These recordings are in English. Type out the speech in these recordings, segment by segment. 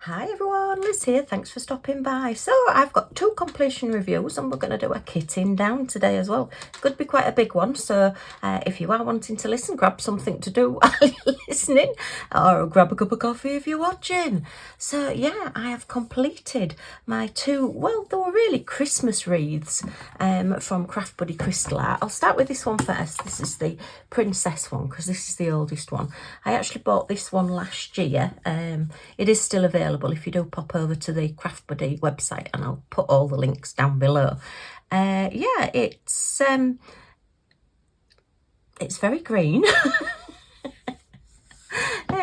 Hi everyone, Liz here, thanks for stopping by. So I've got 2 completion reviews and we're going to do a kitting down today as well. It's going to be quite a big one, so if you are wanting to listen, grab something to do while you're listening, or grab a cup of coffee if you're watching. So yeah, I have completed my 2, well, they were really Christmas wreaths from craftbuddy Crystal Art. I'll start with this one first. This is the princess one because this is the oldest one. I actually bought this one last year. It is still available if you do pop over to the craftbuddy website, and I'll put all the links down below. Yeah, it's very green.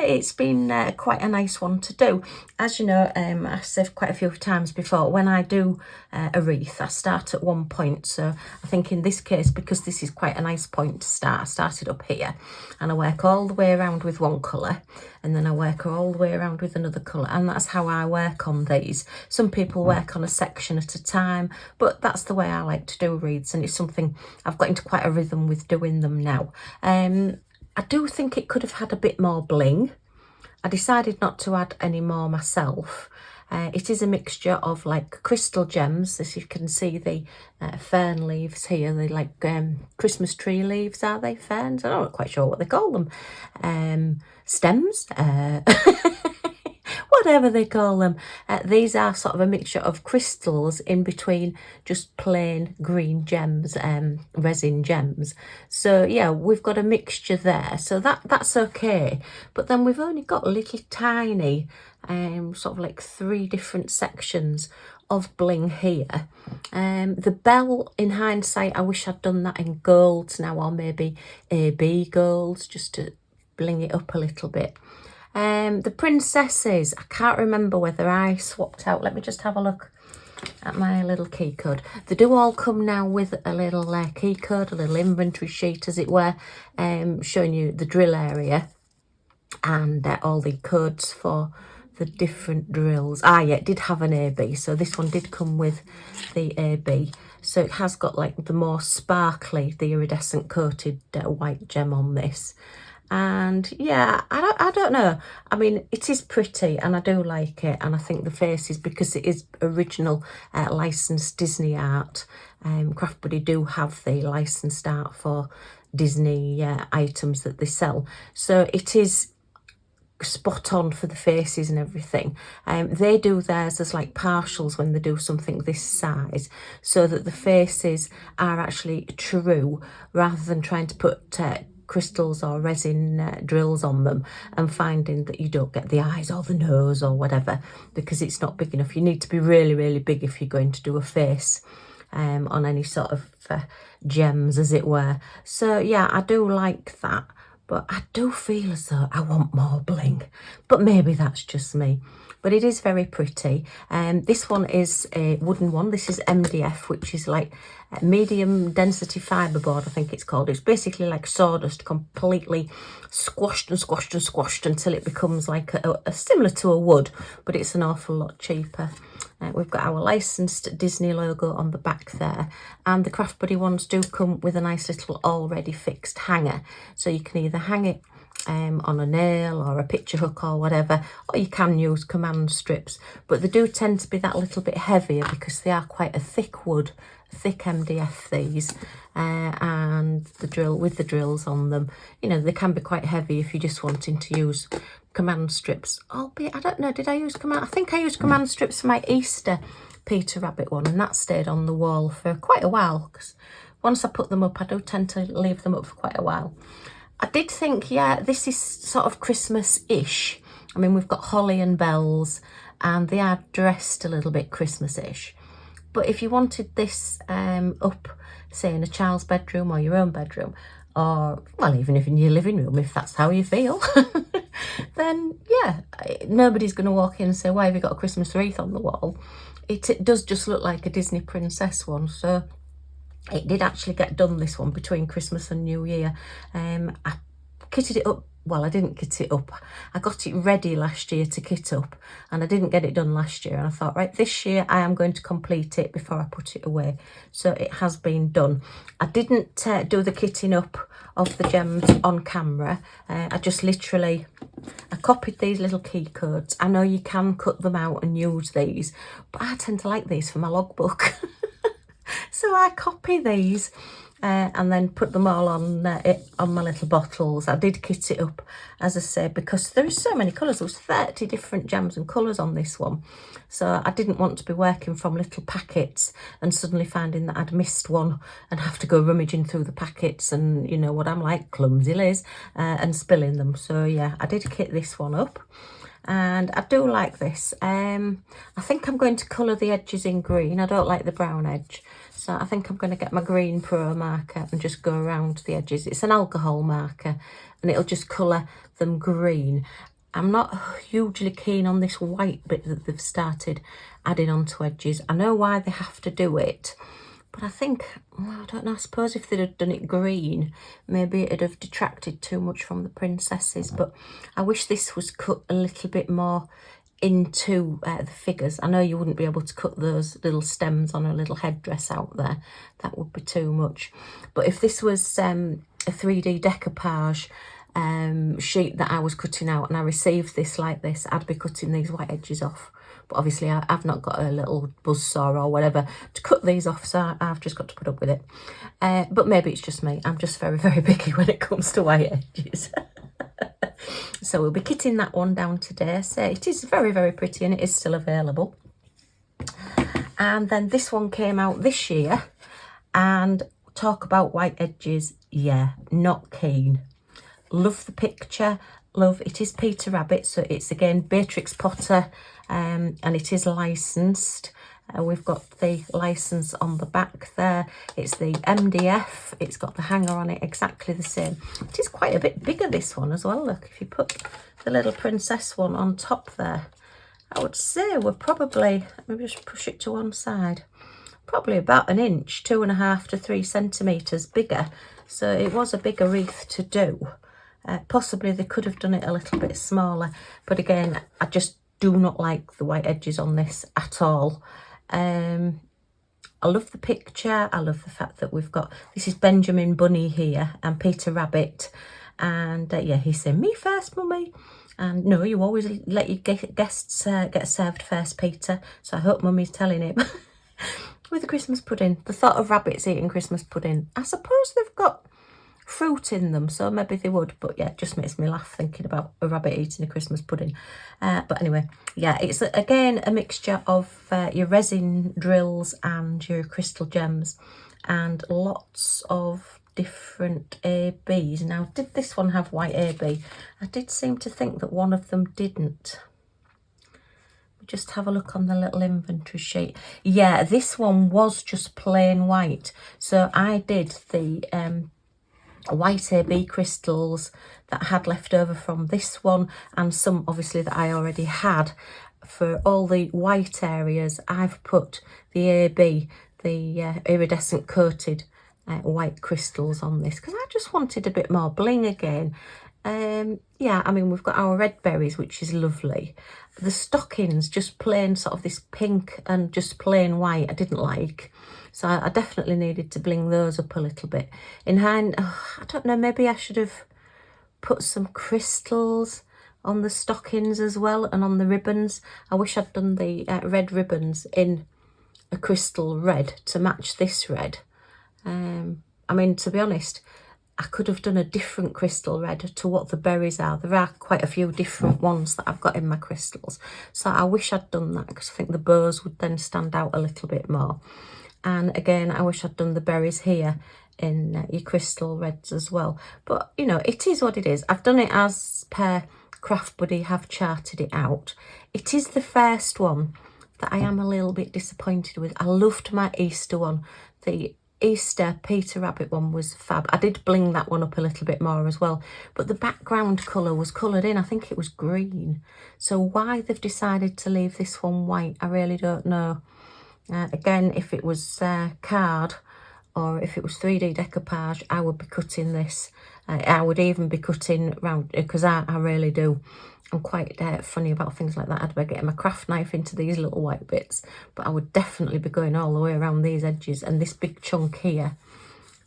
It's been quite a nice one to do. As you know, I've said quite a few times before, when I do a wreath, I start at one point. So I think in this case, because this is quite a nice point to start, I started up here and I work all the way around with one colour, and then I work all the way around with another colour, and that's how I work on these. Some people work on a section at a time, but that's the way I like to do wreaths, and it's something I've got into quite a rhythm with doing them now. I do think it could have had a bit more bling. I decided not to add any more myself. It is a mixture of like crystal gems, as you can see the fern leaves here. They're like Christmas tree leaves, are they? Ferns? I'm not quite sure what they call them. Stems? Whatever they call them. These are sort of a mixture of crystals in between just plain green gems, resin gems. So yeah, we've got a mixture there, so that's okay. But then we've only got little tiny sort of like 3 different sections of bling here. The bell, in hindsight, I wish I'd done that in golds now, or maybe AB golds, just to bling it up a little bit. The princesses, I can't remember whether I swapped out. Let me just have a look at my little key code. They do all come now with a little key code, a little inventory sheet, as it were, showing you the drill area and all the codes for the different drills. Yeah, it did have an AB, so this one did come with the AB. So it has got like the more sparkly, the iridescent coated white gem on this. And yeah, I don't know. I mean, it is pretty and I do like it, and I think the faces, because it is original licensed Disney art, craftbuddy do have the licensed art for Disney items that they sell, so it is spot on for the faces and everything. They do theirs as like partials when they do something this size, so that the faces are actually true, rather than trying to put crystals or resin drills on them and finding that you don't get the eyes or the nose or whatever because it's not big enough. You need to be really, really big if you're going to do a face on any sort of gems, as it were. So yeah, I do like that, but I do feel as though I want more bling, but maybe that's just me. But it is very pretty. This one is a wooden one. This is MDF, which is like medium density fiberboard, I think it's called. It's basically like sawdust, completely squashed and squashed and squashed until it becomes like a similar to a wood, but it's an awful lot cheaper. We've got our licensed Disney logo on the back there, and the craftbuddy ones do come with a nice little already fixed hanger, so you can either hang it on a nail or a picture hook or whatever, or you can use command strips, but they do tend to be that little bit heavier because they are quite a thick wood, thick MDF these, and the drill with the drills on them, you know, they can be quite heavy if you're just wanting to use command strips. Albeit, I don't know, did I use command? I think I used command strips for my Easter Peter Rabbit one, and that stayed on the wall for quite a while, because once I put them up, I do tend to leave them up for quite a while. I did think, yeah, this is sort of Christmas-ish. I mean, we've got holly and bells, and they are dressed a little bit Christmas-ish. But if you wanted this up, say, in a child's bedroom or your own bedroom, or, well, even if in your living room, if that's how you feel, then, yeah, nobody's going to walk in and say, why have you got a Christmas wreath on the wall? It does just look like a Disney princess one, so it did actually get done, this one, between Christmas and New Year. I kitted it up well, I didn't kit it up. I got it ready last year to kit up, and I didn't get it done last year. And I thought, right, this year I am going to complete it before I put it away. So it has been done. I didn't do the kitting up of the gems on camera. I just literally, I copied these little key codes. I know you can cut them out and use these, but I tend to like these for my logbook. So I copy these and then put them all on on my little bottles. I did kit it up, as I said, because there is so many colours. There was 30 different gems and colours on this one. So I didn't want to be working from little packets and suddenly finding that I'd missed one and have to go rummaging through the packets, and you know what I'm like, clumsy Liz, and spilling them. So yeah, I did kit this one up. And I do like this. I think I'm going to colour the edges in green. I don't like the brown edge, so I think I'm going to get my green pro marker and just go around the edges. It's an alcohol marker and it'll just colour them green. I'm not hugely keen on this white bit that they've started adding onto edges. I know why they have to do it, but I think, well, I don't know, I suppose if they'd have done it green, maybe it'd have detracted too much from the princesses. But I wish this was cut a little bit more into the figures. I know you wouldn't be able to cut those little stems on a little headdress out there. That would be too much. But if this was a 3D decoupage sheet that I was cutting out and I received this like this, I'd be cutting these white edges off. But obviously I've not got a little buzzsaw or whatever to cut these off, so I've just got to put up with it. But maybe it's just me. I'm just very, very picky when it comes to white edges. So we'll be kitting that one down today. So it is very, very pretty and it is still available. And then this one came out this year, and talk about white edges, yeah, not keen. Love the picture, love, it is Peter Rabbit, so it's again Beatrix Potter, and it is licensed. We've got the license on the back there. It's the MDF. It's got the hanger on it, exactly the same. It is quite a bit bigger, this one as well. Look, if you put the little princess one on top there, I would say we're probably, maybe just push it to one side, probably about an inch, 2.5 to 3 centimetres bigger. So it was a bigger wreath to do. Possibly they could have done it a little bit smaller, but again, I just do not like the white edges on this at all. I love the picture. I love the fact that we've got, this is Benjamin Bunny here and Peter Rabbit, and yeah, he's saying, "Me first, mummy." And no, you always let your guests get served first, Peter. So I hope mummy's telling him. With the Christmas pudding, the thought of rabbits eating Christmas pudding, I suppose they've got fruit in them, so maybe they would, but yeah, it just makes me laugh thinking about a rabbit eating a Christmas pudding. But anyway, yeah, it's again a mixture of your resin drills and your crystal gems, and lots of different ABs. Now, did this one have white AB? I did seem to think that one of them didn't. Just have a look on the little inventory sheet. Yeah, this one was just plain white, so I did the white AB crystals that I had left over from this one, and some obviously that I already had. For all the white areas, I've put the AB, the iridescent coated white crystals on this, because I just wanted a bit more bling again. Yeah, I mean, we've got our red berries, which is lovely. The stockings, just plain sort of this pink and just plain white, I didn't like. So I definitely needed to bling those up a little bit. In hand, I don't know, maybe I should have put some crystals on the stockings as well, and on the ribbons. I wish I'd done the red ribbons in a crystal red to match this red. I mean, to be honest, I could have done a different crystal red to what the berries are. There are quite a few different ones that I've got in my crystals. So I wish I'd done that, because I think the bows would then stand out a little bit more. And again, I wish I'd done the berries here in your crystal reds as well. But, you know, it is what it is. I've done it as per craftbuddy have charted it out. It is the first one that I am a little bit disappointed with. I loved my Easter one. The Easter Peter Rabbit one was fab. I did bling that one up a little bit more as well, but the background colour was coloured in. I think it was green. So why they've decided to leave this one white, I really don't know. Again, if it was card or if it was 3D decoupage, I would be cutting this. I would even be cutting round, because I really do. I'm quite funny about things like that. I'd be getting my craft knife into these little white bits, but I would definitely be going all the way around these edges. And this big chunk here,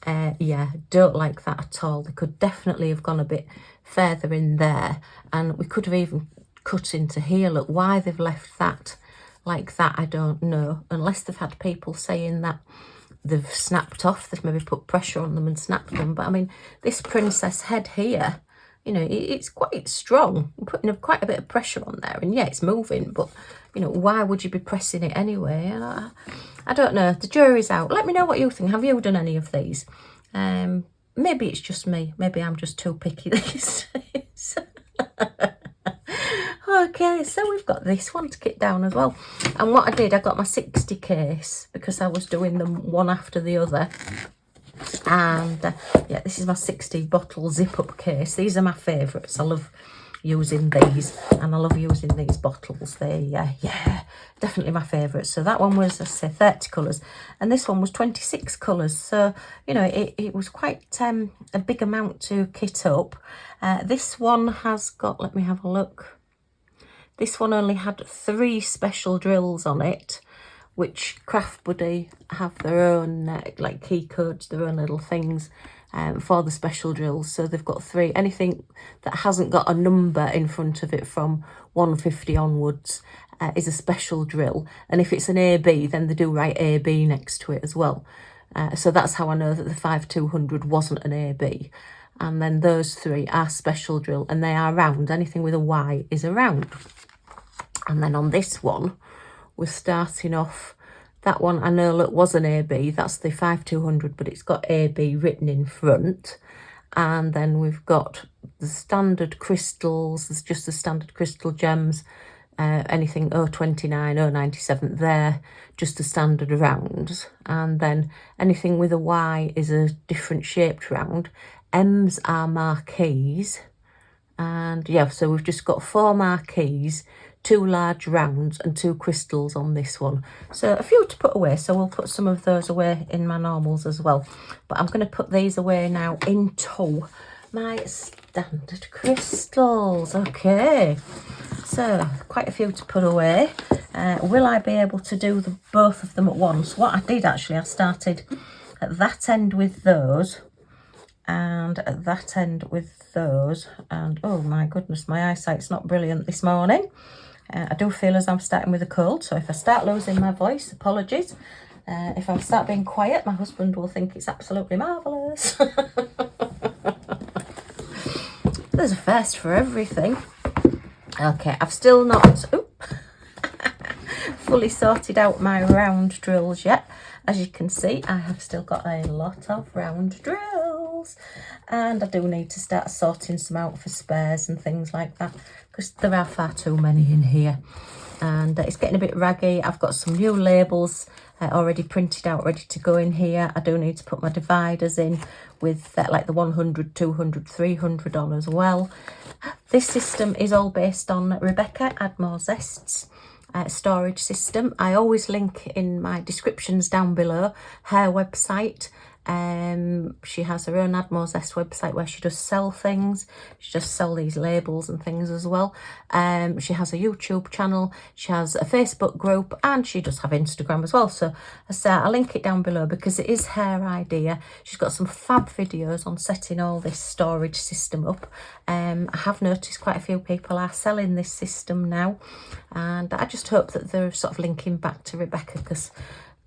yeah, don't like that at all. They could definitely have gone a bit further in there, and we could have even cut into here. Look, why they've left that like that, I don't know, unless they've had people saying that they've snapped off, they've maybe put pressure on them and snapped them. But I mean, this princess head here, you know, it's quite strong. I'm putting quite a bit of pressure on there, and yeah, it's moving, but you know, why would you be pressing it anyway? And I don't know. The jury's out. Let me know what you think. Have you done any of these? Maybe it's just me. Maybe I'm just too picky these days. Okay, so we've got this one to kit down as well. And what I did, I got my 60 case because I was doing them one after the other. And yeah, this is my 60 bottle zip up case. These are my favourites. I love using these, and I love using these bottles. They yeah, definitely my favourites. So that one was, I say, 30 colours, and this one was 26 colours. So you know, it was quite a big amount to kit up. This one has got, let me have a look. This one only had 3 special drills on it, which craftbuddy have their own like key codes, their own little things for the special drills. So they've got 3. Anything that hasn't got a number in front of it from 150 onwards is a special drill. And if it's an AB, then they do write AB next to it as well. So that's how I know that the 5200 wasn't an AB. And then those 3 are special drill, and they are round. Anything with a Y is a round. And then on this one, we're starting off, that one I know, look, was an AB. That's the 5200, but it's got AB written in front. And then we've got the standard crystals. There's just the standard crystal gems. Anything 029, 097 there, just the standard rounds. And then anything with a Y is a different shaped round. M's are marquees. And yeah, so we've just got 4 marquees, 2 large rounds and 2 crystals on this one. So a few to put away, so we'll put some of those away in my normals as well. But I'm going to put these away now into my standard crystals. Okay, so quite a few to put away. Will I be able to do both of them at once? What I did actually, I started at that end with those, and at that end with those, and oh my goodness, my eyesight's not brilliant this morning. I do feel as I'm starting with a cold, so if I start losing my voice, apologies. If I start being quiet, my husband will think it's absolutely marvellous. There's a first for everything. Okay, I've still not fully sorted out my round drills yet. As you can see, I have still got a lot of round drills, and I do need to start sorting some out for spares and things like that, because there are far too many in here, and it's getting a bit raggy. I've got some new labels already printed out, ready to go in here. I do need to put my dividers in with like the 100, 200, 300 on as well. This system is all based on Rebecca Admore Zest's storage system. I always link in my descriptions down below her website. She has her own Admore Zest website where she does sell things. She does sell these labels and things as well. She has a YouTube channel, she has a Facebook group, and she does have Instagram as well. So I'll link it down below because it is her idea. She's got some fab videos on setting all this storage system up. I have noticed quite a few people are selling this system now, and I just hope that they're sort of linking back to Rebecca, because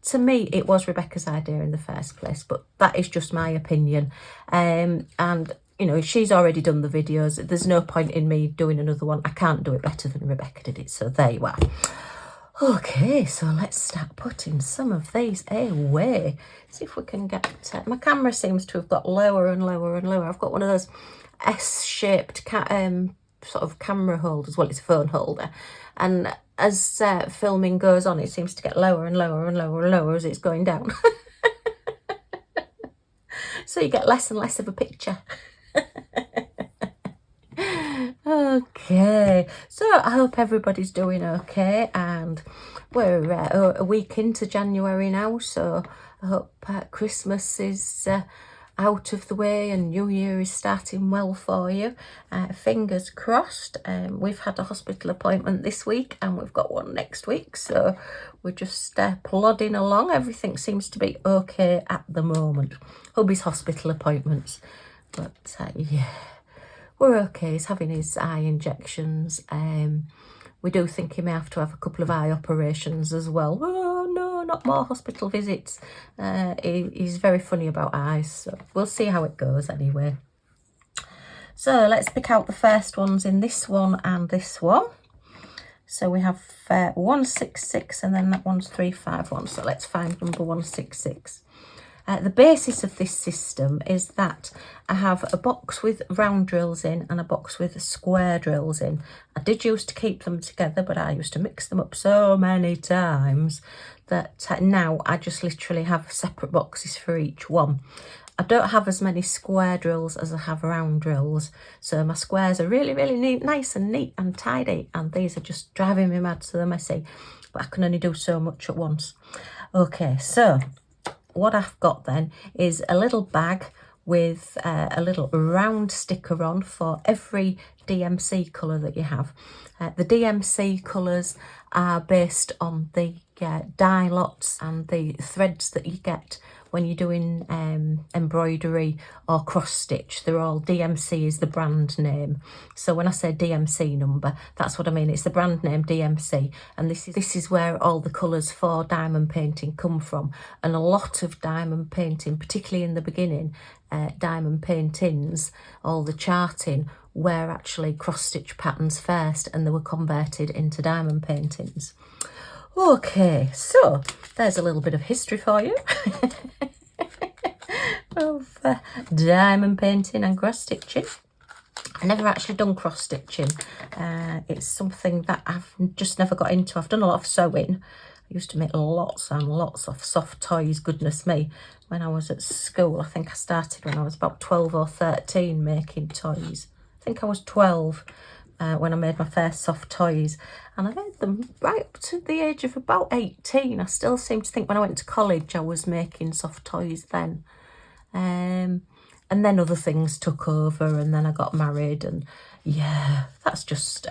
to me, it was Rebecca's idea in the first place, but that is just my opinion. And, you know, she's already done the videos. There's no point in me doing another one. I can't do it better than Rebecca did it, so there you are. Okay, so let's start putting some of these away. See if we can get... my camera seems to have got lower and lower and lower. I've got one of those S-shaped sort of camera holders. Well, it's a phone holder. And as filming goes on, it seems to get lower and lower and lower and lower as it's going down. So you get less and less of a picture. Okay, so I hope everybody's doing okay, and we're a week into January now, so I hope Christmas is out of the way and New Year is starting well for you. Fingers crossed. We've had a hospital appointment this week and we've got one next week, so we're just plodding along. Everything seems to be okay at the moment. Hubby's hospital appointments, but yeah, we're okay. He's having his eye injections. We do think he may have to have a couple of eye operations as well. Oh no, not more hospital visits. He's very funny about eyes, so we'll see how it goes anyway. So let's pick out the first ones in this one and this one. So we have 166 and then that one's 351. So let's find number 166. The basis of this system is that I have a box with round drills in and a box with square drills in. I did used to keep them together, but I used to mix them up so many times that now I just literally have separate boxes for each one. I don't have as many square drills as I have round drills, so my squares are really, really neat, nice and neat and tidy, and these are just driving me mad, so they're messy, but I can only do so much at once. Okay, so what I've got then is a little bag with a little round sticker on for every DMC colour that you have. The DMC colours are based on the dye lots and the threads that you get when you're doing embroidery or cross stitch. They're all, DMC is the brand name. So when I say DMC number, that's what I mean. It's the brand name DMC, and this is where all the colours for diamond painting come from. And a lot of diamond painting, particularly in the beginning, diamond paintings, all the charting were actually cross stitch patterns first, and they were converted into diamond paintings. Okay, so there's a little bit of history for you of diamond painting and cross stitching. I never actually done cross stitching. It's something that I've just never got into. I've done a lot of sewing. I used to make lots and lots of soft toys, goodness me, when I was at school. I think I started when I was about 12 or 13 making toys. I think I was 12 when I made my first soft toys, and I made them right up to the age of about 18. I still seem to think when I went to college I was making soft toys then. And then other things took over, and then I got married, and yeah, that's just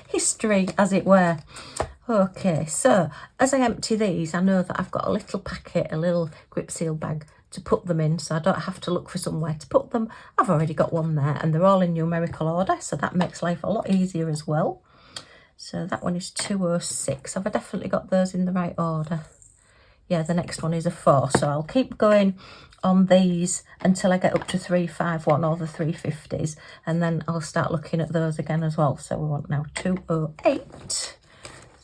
history, as it were. Okay, so as I empty these, I know that I've got a little packet, a little grip seal bag to put them in, so I don't have to look for somewhere to put them. I've already got one there, and they're all in numerical order, so that makes life a lot easier as well. So that one is 206. Have I definitely got those in the right order? Yeah, the next one is a 4, so I'll keep going on these until I get up to 351 or the 350s, and then I'll start looking at those again as well. So we want now 208. So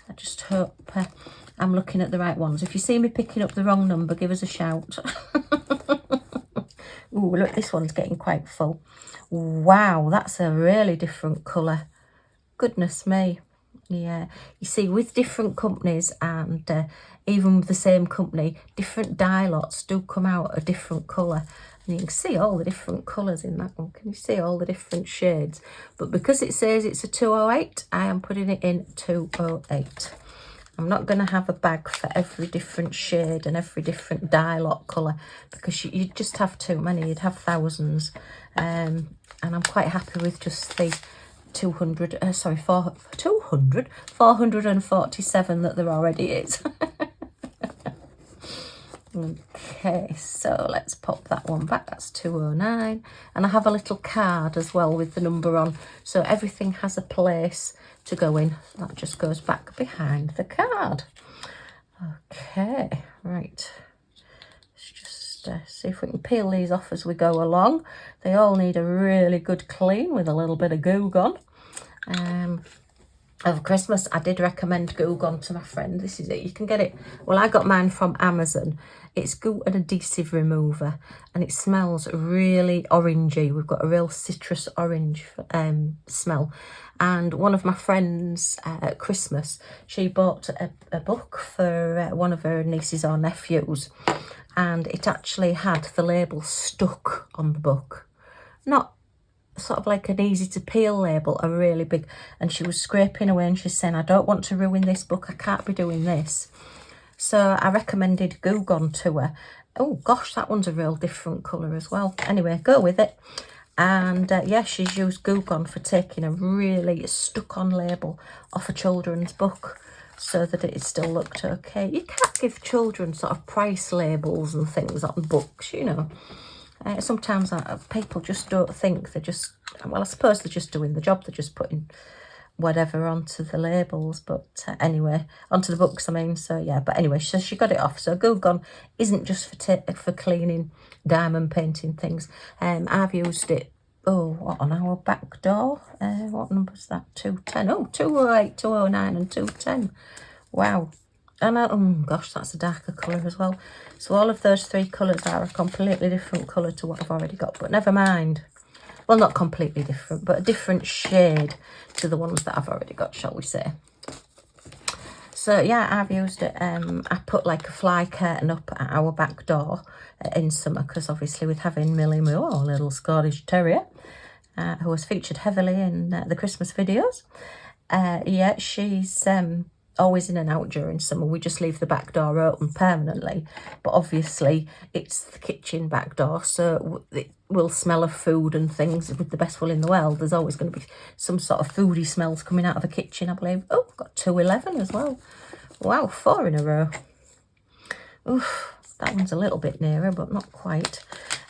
I just hope I'm looking at the right ones. If you see me picking up the wrong number, give us a shout. Ooh, look, this one's getting quite full. Wow, that's a really different colour. Goodness me. Yeah, you see, with different companies and even with the same company, different dye lots do come out a different colour. And you can see all the different colours in that one. Can you see all the different shades? But because it says it's a 208, I am putting it in 208. I'm not going to have a bag for every different shade and every different dye lot colour, because you'd just have too many. You'd have thousands. And I'm quite happy with just the 447 that there already is. Okay, so let's pop that one back. That's 209, and I have a little card as well with the number on, so everything has a place to go in. That just goes back behind the card. Okay, right, let's just see if we can peel these off as we go along. They all need a really good clean with a little bit of Goo Gone. Over Christmas, I did recommend Goo Gone to my friend. This is it. You can get it. Well, I got mine from Amazon. It's Goo and Adhesive Remover, and it smells really orangey. We've got a real citrus orange smell. And one of my friends at Christmas, she bought a book for one of her nieces or nephews, and it actually had the label stuck on the book. Not sort of like an easy to peel label, a really big, and she was scraping away and she's saying, I don't want to ruin this book, I can't be doing this. So I recommended Goo Gone to her. Oh gosh, that one's a real different colour as well. Anyway, go with it. And yeah, she's used Goo Gone for taking a really stuck-on label off a children's book so that it still looked okay. You can't give children sort of price labels and things on books, you know. Sometimes people just don't think, they're just, well, I suppose they're just doing the job, they're just putting whatever onto the labels, but anyway, onto the books I mean. So yeah, but anyway, so she got it off. So Goo Gone isn't just for cleaning diamond painting things. I've used it, what, on our back door. What number's that? 210. Oh, 208, 209 and 210. Wow. And oh gosh, that's a darker colour as well. So all of those three colours are a completely different colour to what I've already got, but never mind. Well, not completely different, but a different shade to the ones that I've already got, shall we say. So yeah, I've used it. I put like a fly curtain up at our back door in summer, because obviously with having Millie Moo, our little Scottish Terrier, who was featured heavily in the Christmas videos. Yeah, she's always in and out during summer. We just leave the back door open permanently, but obviously it's the kitchen back door, so it will smell of food and things. With the best will in the world, there's always going to be some sort of foodie smells coming out of the kitchen, I believe. Oh, got 211 as well. Wow, 4 in a row. Oof, that one's a little bit nearer, but not quite.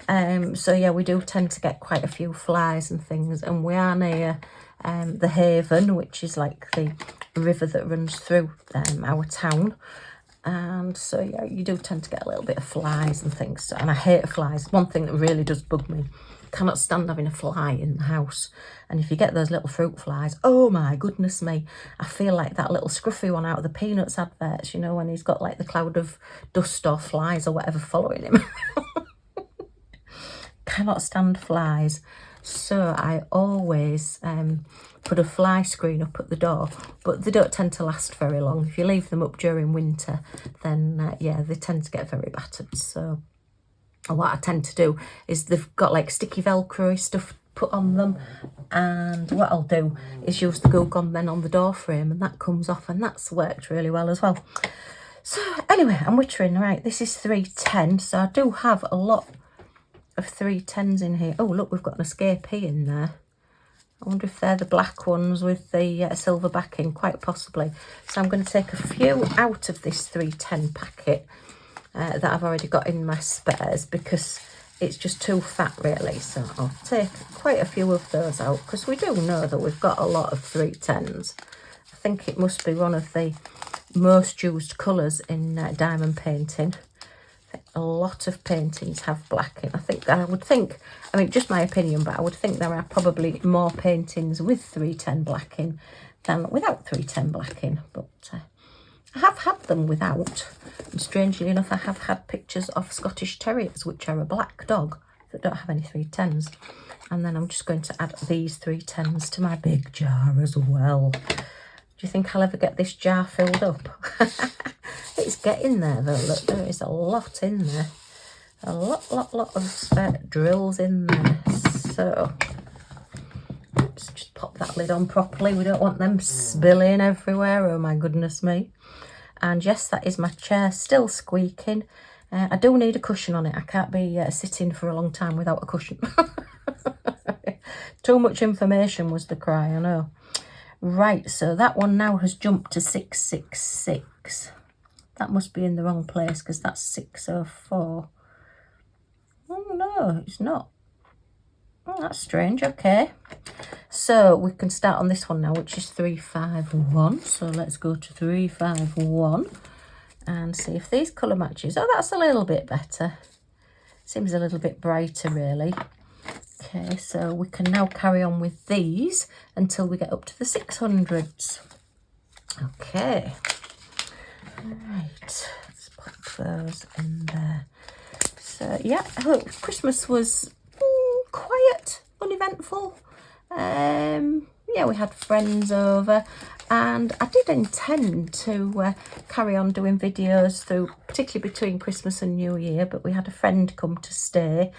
So yeah, we do tend to get quite a few flies and things, and we are near the Haven, which is like the river that runs through our town. And so yeah, you do tend to get a little bit of flies and things. And I hate flies. One thing that really does bug me, cannot stand having a fly in the house. And if you get those little fruit flies, oh my goodness me, I feel like that little scruffy one out of the Peanuts adverts, you know, when he's got like the cloud of dust or flies or whatever following him. Cannot stand flies. So I always put a fly screen up at the door, but they don't tend to last very long. If you leave them up during winter, then yeah, they tend to get very battered. So what I tend to do is they've got like sticky Velcro stuff put on them, and what I'll do is use the Goo Gone then on the door frame, and that comes off, and that's worked really well as well. So anyway, I'm wittering. Right, this is 310, so I do have a lot of 310s in here. Oh look, we've got an escapee in there. I wonder if they're the black ones with the silver backing, quite possibly. So I'm going to take a few out of this 310 packet that I've already got in my spares, because it's just too fat really. So I'll take quite a few of those out, because we do know that we've got a lot of 310s. I think it must be one of the most used colours in diamond painting. A lot of paintings have blacking. I would think, I mean, just my opinion, but I would think there are probably more paintings with 310 blacking than without 310 blacking. But I have had them without. And strangely enough, I have had pictures of Scottish Terriers, which are a black dog, that don't have any 310s. And then I'm just going to add these 310s to my big jar as well. Do you think I'll ever get this jar filled up? It's getting there though. Look, there is a lot in there. A lot of drills in there. So, oops, just pop that lid on properly. We don't want them spilling everywhere. Oh my goodness me. And yes, that is my chair still squeaking. I do need a cushion on it. I can't be sitting for a long time without a cushion. Too much information was the cry, I know. Right, so that one now has jumped to 666. That must be in the wrong place, because that's 604. Oh no, it's not. Oh, that's strange. Okay, so we can start on this one now, which is 351. So let's go to 351 and see if these colour matches. Oh, that's a little bit better. Seems a little bit brighter really. Okay, so we can now carry on with these until we get up to the 600s. Okay. Right, let's pop those in there. So yeah, Christmas was quiet, uneventful. Yeah, we had friends over, and I did intend to carry on doing videos through, particularly between Christmas and New Year, but we had a friend come to stay,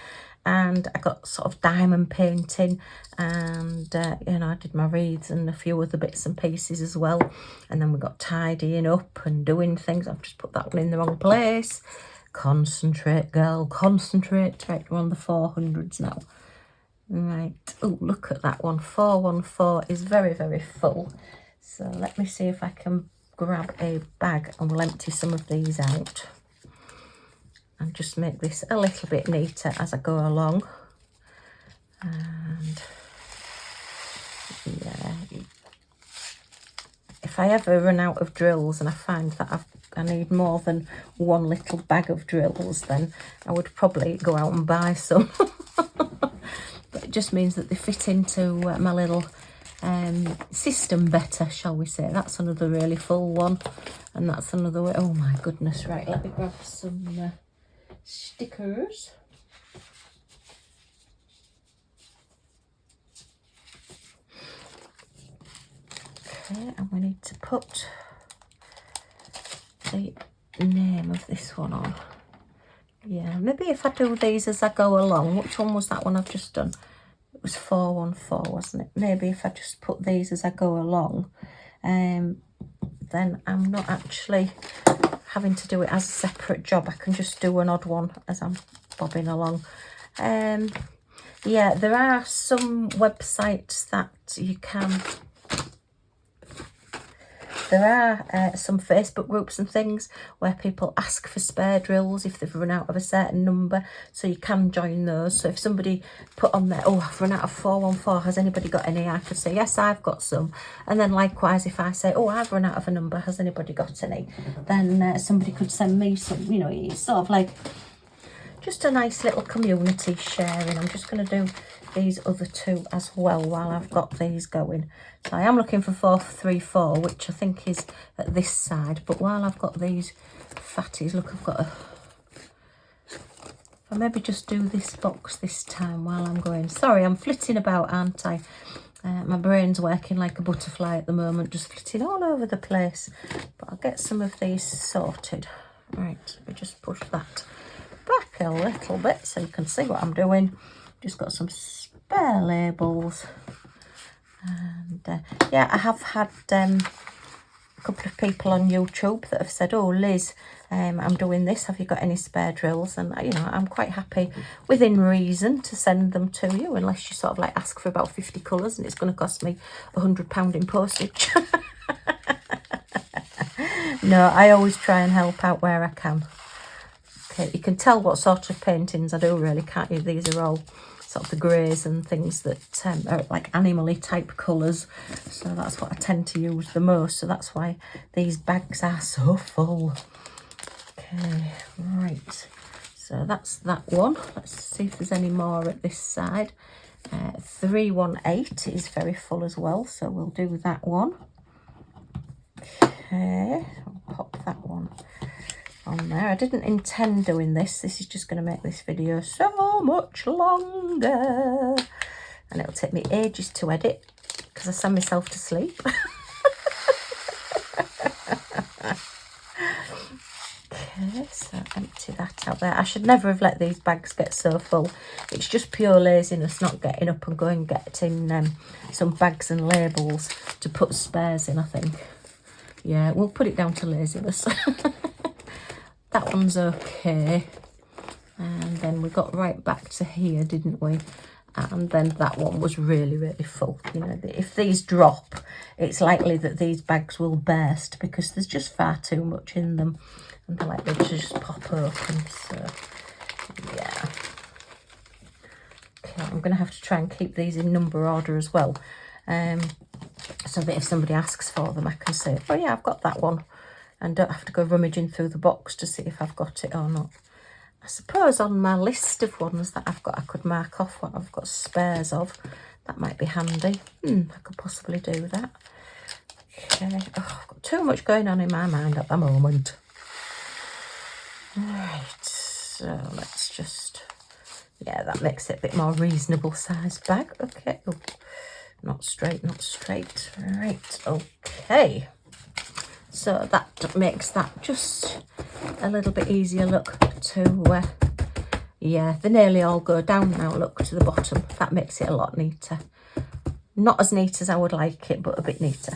and I got sort of diamond painting, and you know, I did my wreaths and a few other bits and pieces as well. And then we got tidying up and doing things. I've just put that one in the wrong place. Concentrate, girl, concentrate. Right, we're on the 400s now. Right, oh, look at that one. 414 is very, very full. So let me see if I can grab a bag and we'll empty some of these out and just make this a little bit neater as I go along. And yeah, if I ever run out of drills and I find that I need more than one little bag of drills, then I would probably go out and buy some. But it just means that they fit into my little system better, shall we say. That's another really full one, and that's another way. Oh my goodness. Right, let me grab some stickers. Okay, and we need to put the name of this one on. Yeah, maybe if I do these as I go along. Which one was that one I've just done? It was 414, wasn't it? Maybe if I just put these as I go along, then I'm not actually having to do it as a separate job. I can just do an odd one as I'm bobbing along. Yeah, there are some websites that you can... There are some Facebook groups and things where people ask for spare drills if they've run out of a certain number, so you can join those. So if somebody put on there, oh, I've run out of 414, has anybody got any? I could say, yes, I've got some. And then likewise, if I say, oh, I've run out of a number, has anybody got any? Then somebody could send me some. You know, it's sort of like just a nice little community sharing. I'm just going to do these other two as well while I've got these going. So I am looking for 434, which I think is at this side. But while I've got these fatties, look, I've got a... I'll maybe just do this box this time while I'm going. Sorry, I'm flitting about, aren't I? My brain's working like a butterfly at the moment, just flitting all over the place. But I'll get some of these sorted. Right, let me just push that back a little bit so you can see what I'm doing. Just got some spare labels. And yeah, I have had a couple of people on YouTube that have said, oh, Liz, I'm doing this, have you got any spare drills? And you know, I'm quite happy within reason to send them to you, unless you sort of like ask for about 50 colours and it's going to cost me £100 in postage. No, I always try and help out where I can. Okay, you can tell what sort of paintings I do, really, can't you? These are all sort of the greys and things that are like animal-y type colours. So that's what I tend to use the most. So that's why these bags are so full. Okay, right. So that's that one. Let's see if there's any more at this side. 318 is very full as well. So we'll do that one. Okay, I'll pop that one on there. I didn't intend doing this. This is just going to make this video so much longer, and it'll take me ages to edit because I send myself to sleep. Okay, so empty that out there. I should never have let these bags get so full. It's just pure laziness not getting up and going getting some bags and labels to put spares in, I think. Yeah, we'll put it down to laziness. That one's okay. And then we got right back to here, didn't we? And then that one was really, really full. You know, if these drop, it's likely that these bags will burst because there's just far too much in them. And they're like, they just pop open. So, yeah. Okay, I'm going to have to try and keep these in number order as well. So that if somebody asks for them, I can say, oh yeah, I've got that one. And don't have to go rummaging through the box to see if I've got it or not. I suppose on my list of ones that I've got, I could mark off what I've got spares of. That might be handy. I could possibly do that. Okay. Oh, I've got too much going on in my mind at the moment. Right. So let's just... Yeah, that makes it a bit more reasonable sized bag. Okay. Oh, not straight, not straight. Right. Okay. So that makes that just a little bit easier, look, to yeah, they nearly all go down now, look, to the bottom. That makes it a lot neater. Not as neat as I would like it, but a bit neater.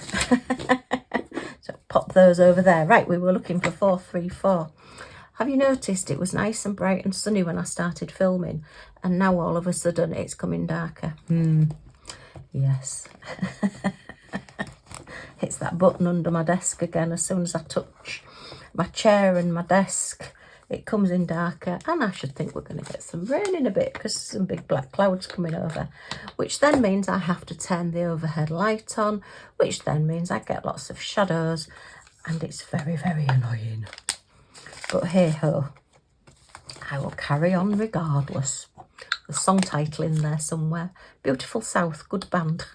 So pop those over there. Right, we were looking for 434. Have you noticed it was nice and bright and sunny when I started filming, and now all of a sudden it's coming darker? Yes. It's that button under my desk again. As soon as I touch my chair and my desk, it comes in darker, and I should think we're going to get some rain in a bit because some big black clouds coming over, which then means I have to turn the overhead light on, which then means I get lots of shadows, and it's very, very annoying. But hey ho, I will carry on regardless. The song title in there somewhere. Beautiful South, good band.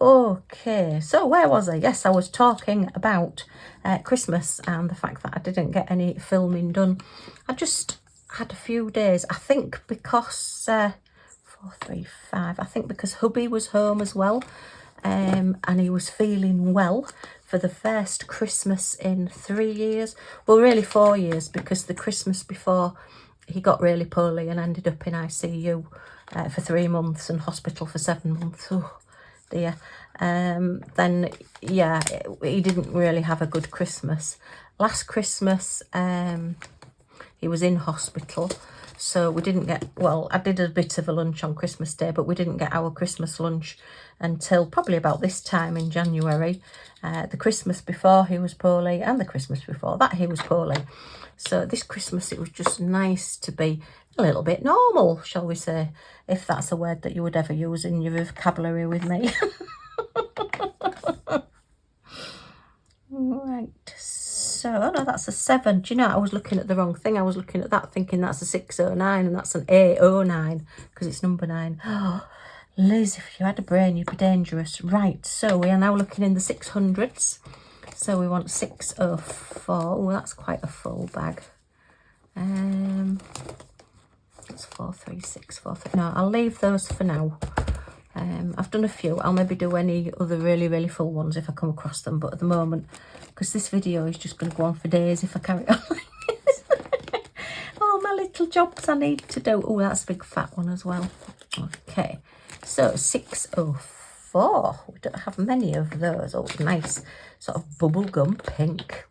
Okay, so where was I? Yes, I was talking about Christmas and the fact that I didn't get any filming done. I just had a few days, I think because 435, I think because hubby was home as well, and he was feeling well for the first Christmas in 3 years. Well, really 4 years, because the Christmas before he got really poorly and ended up in ICU for 3 months and hospital for 7 months. Oh dear. Then yeah, he didn't really have a good Christmas. Last Christmas he was in hospital, so we didn't get, well, I did a bit of a lunch on Christmas Day, but we didn't get our Christmas lunch until probably about this time in January. The Christmas before he was poorly, and the Christmas before that he was poorly. So this Christmas it was just nice to be a little bit normal, shall we say, if that's a word that you would ever use in your vocabulary with me. Right, so no, that's a 7. Do you know, I was looking at the wrong thing. I was looking at that thinking that's a 609, and that's an 809 because it's number 9. Oh, Liz, if you had a brain, you'd be dangerous. Right, so we are now looking in the 600s. So we want 604. Oh, that's quite a full bag. That's 436, 430. No, I'll leave those for now. I've done a few. I'll maybe do any other really, really full ones if I come across them. But at the moment, because this video is just going to go on for days if I carry on like this. All my little jobs I need to do. Oh, that's a big fat one as well. Okay, so 604. We don't have many of those. Oh, nice sort of bubblegum pink.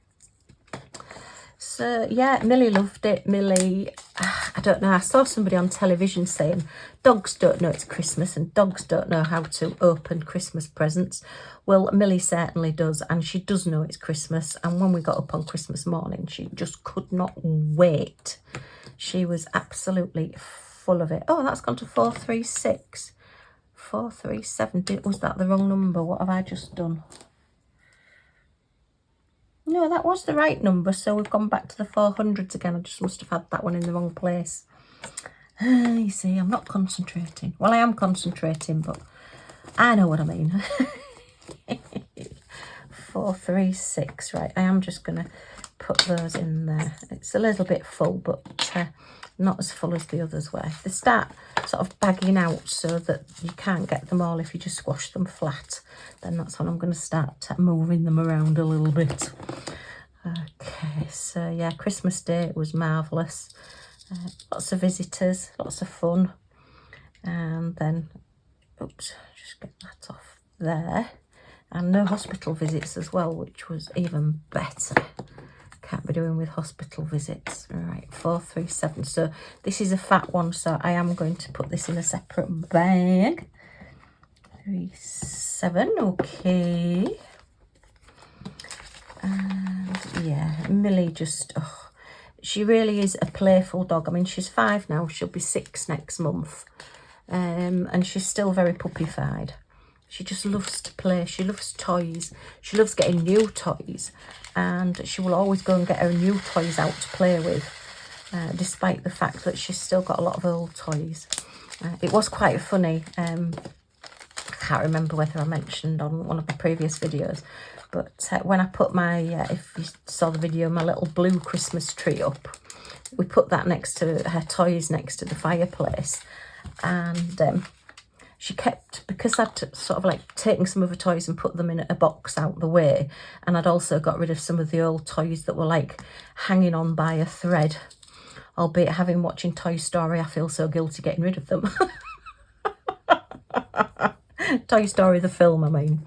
So yeah, Millie loved it. Millie, I don't know, I saw somebody on television saying dogs don't know it's Christmas and dogs don't know how to open Christmas presents. Well, Millie certainly does, and she does know it's Christmas. And when we got up on Christmas morning, she just could not wait. She was absolutely full of it. Oh, that's gone to 436. 437. Was that the wrong number? What have I just done? No, that was the right number, so we've gone back to the 400s again. I just must have had that one in the wrong place. You see, I'm not concentrating. Well, I am concentrating, but I know what I mean. 436, right. I am just going to put those in there. It's a little bit full, but not as full as the others were. They start sort of bagging out so that you can't get them all if you just squash them flat. Then that's when I'm going to start moving them around a little bit. Okay, so yeah, Christmas Day was marvellous. Lots of visitors, lots of fun. And then, oops, just get that off there. And no hospital visits as well, which was even better. Can't be doing with hospital visits. Right, 437. So this is a fat one, so I am going to put this in a separate bag. 37, okay. And yeah, Millie just, oh, she really is a playful dog. I mean, she's 5 now, she'll be 6 next month. And she's still very puppyified. She just loves to play. She loves toys. She loves getting new toys. And she will always go and get her new toys out to play with, despite the fact that she's still got a lot of old toys. It was quite funny. I can't remember whether I mentioned on one of the previous videos, but when I put my, if you saw the video, my little blue Christmas tree up, we put that next to her toys next to the fireplace. And she kept, because I'd sort of like taken some of her toys and put them in a box out the way, and I'd also got rid of some of the old toys that were like hanging on by a thread, albeit having watching Toy Story, I feel so guilty getting rid of them. Toy Story the film, I mean.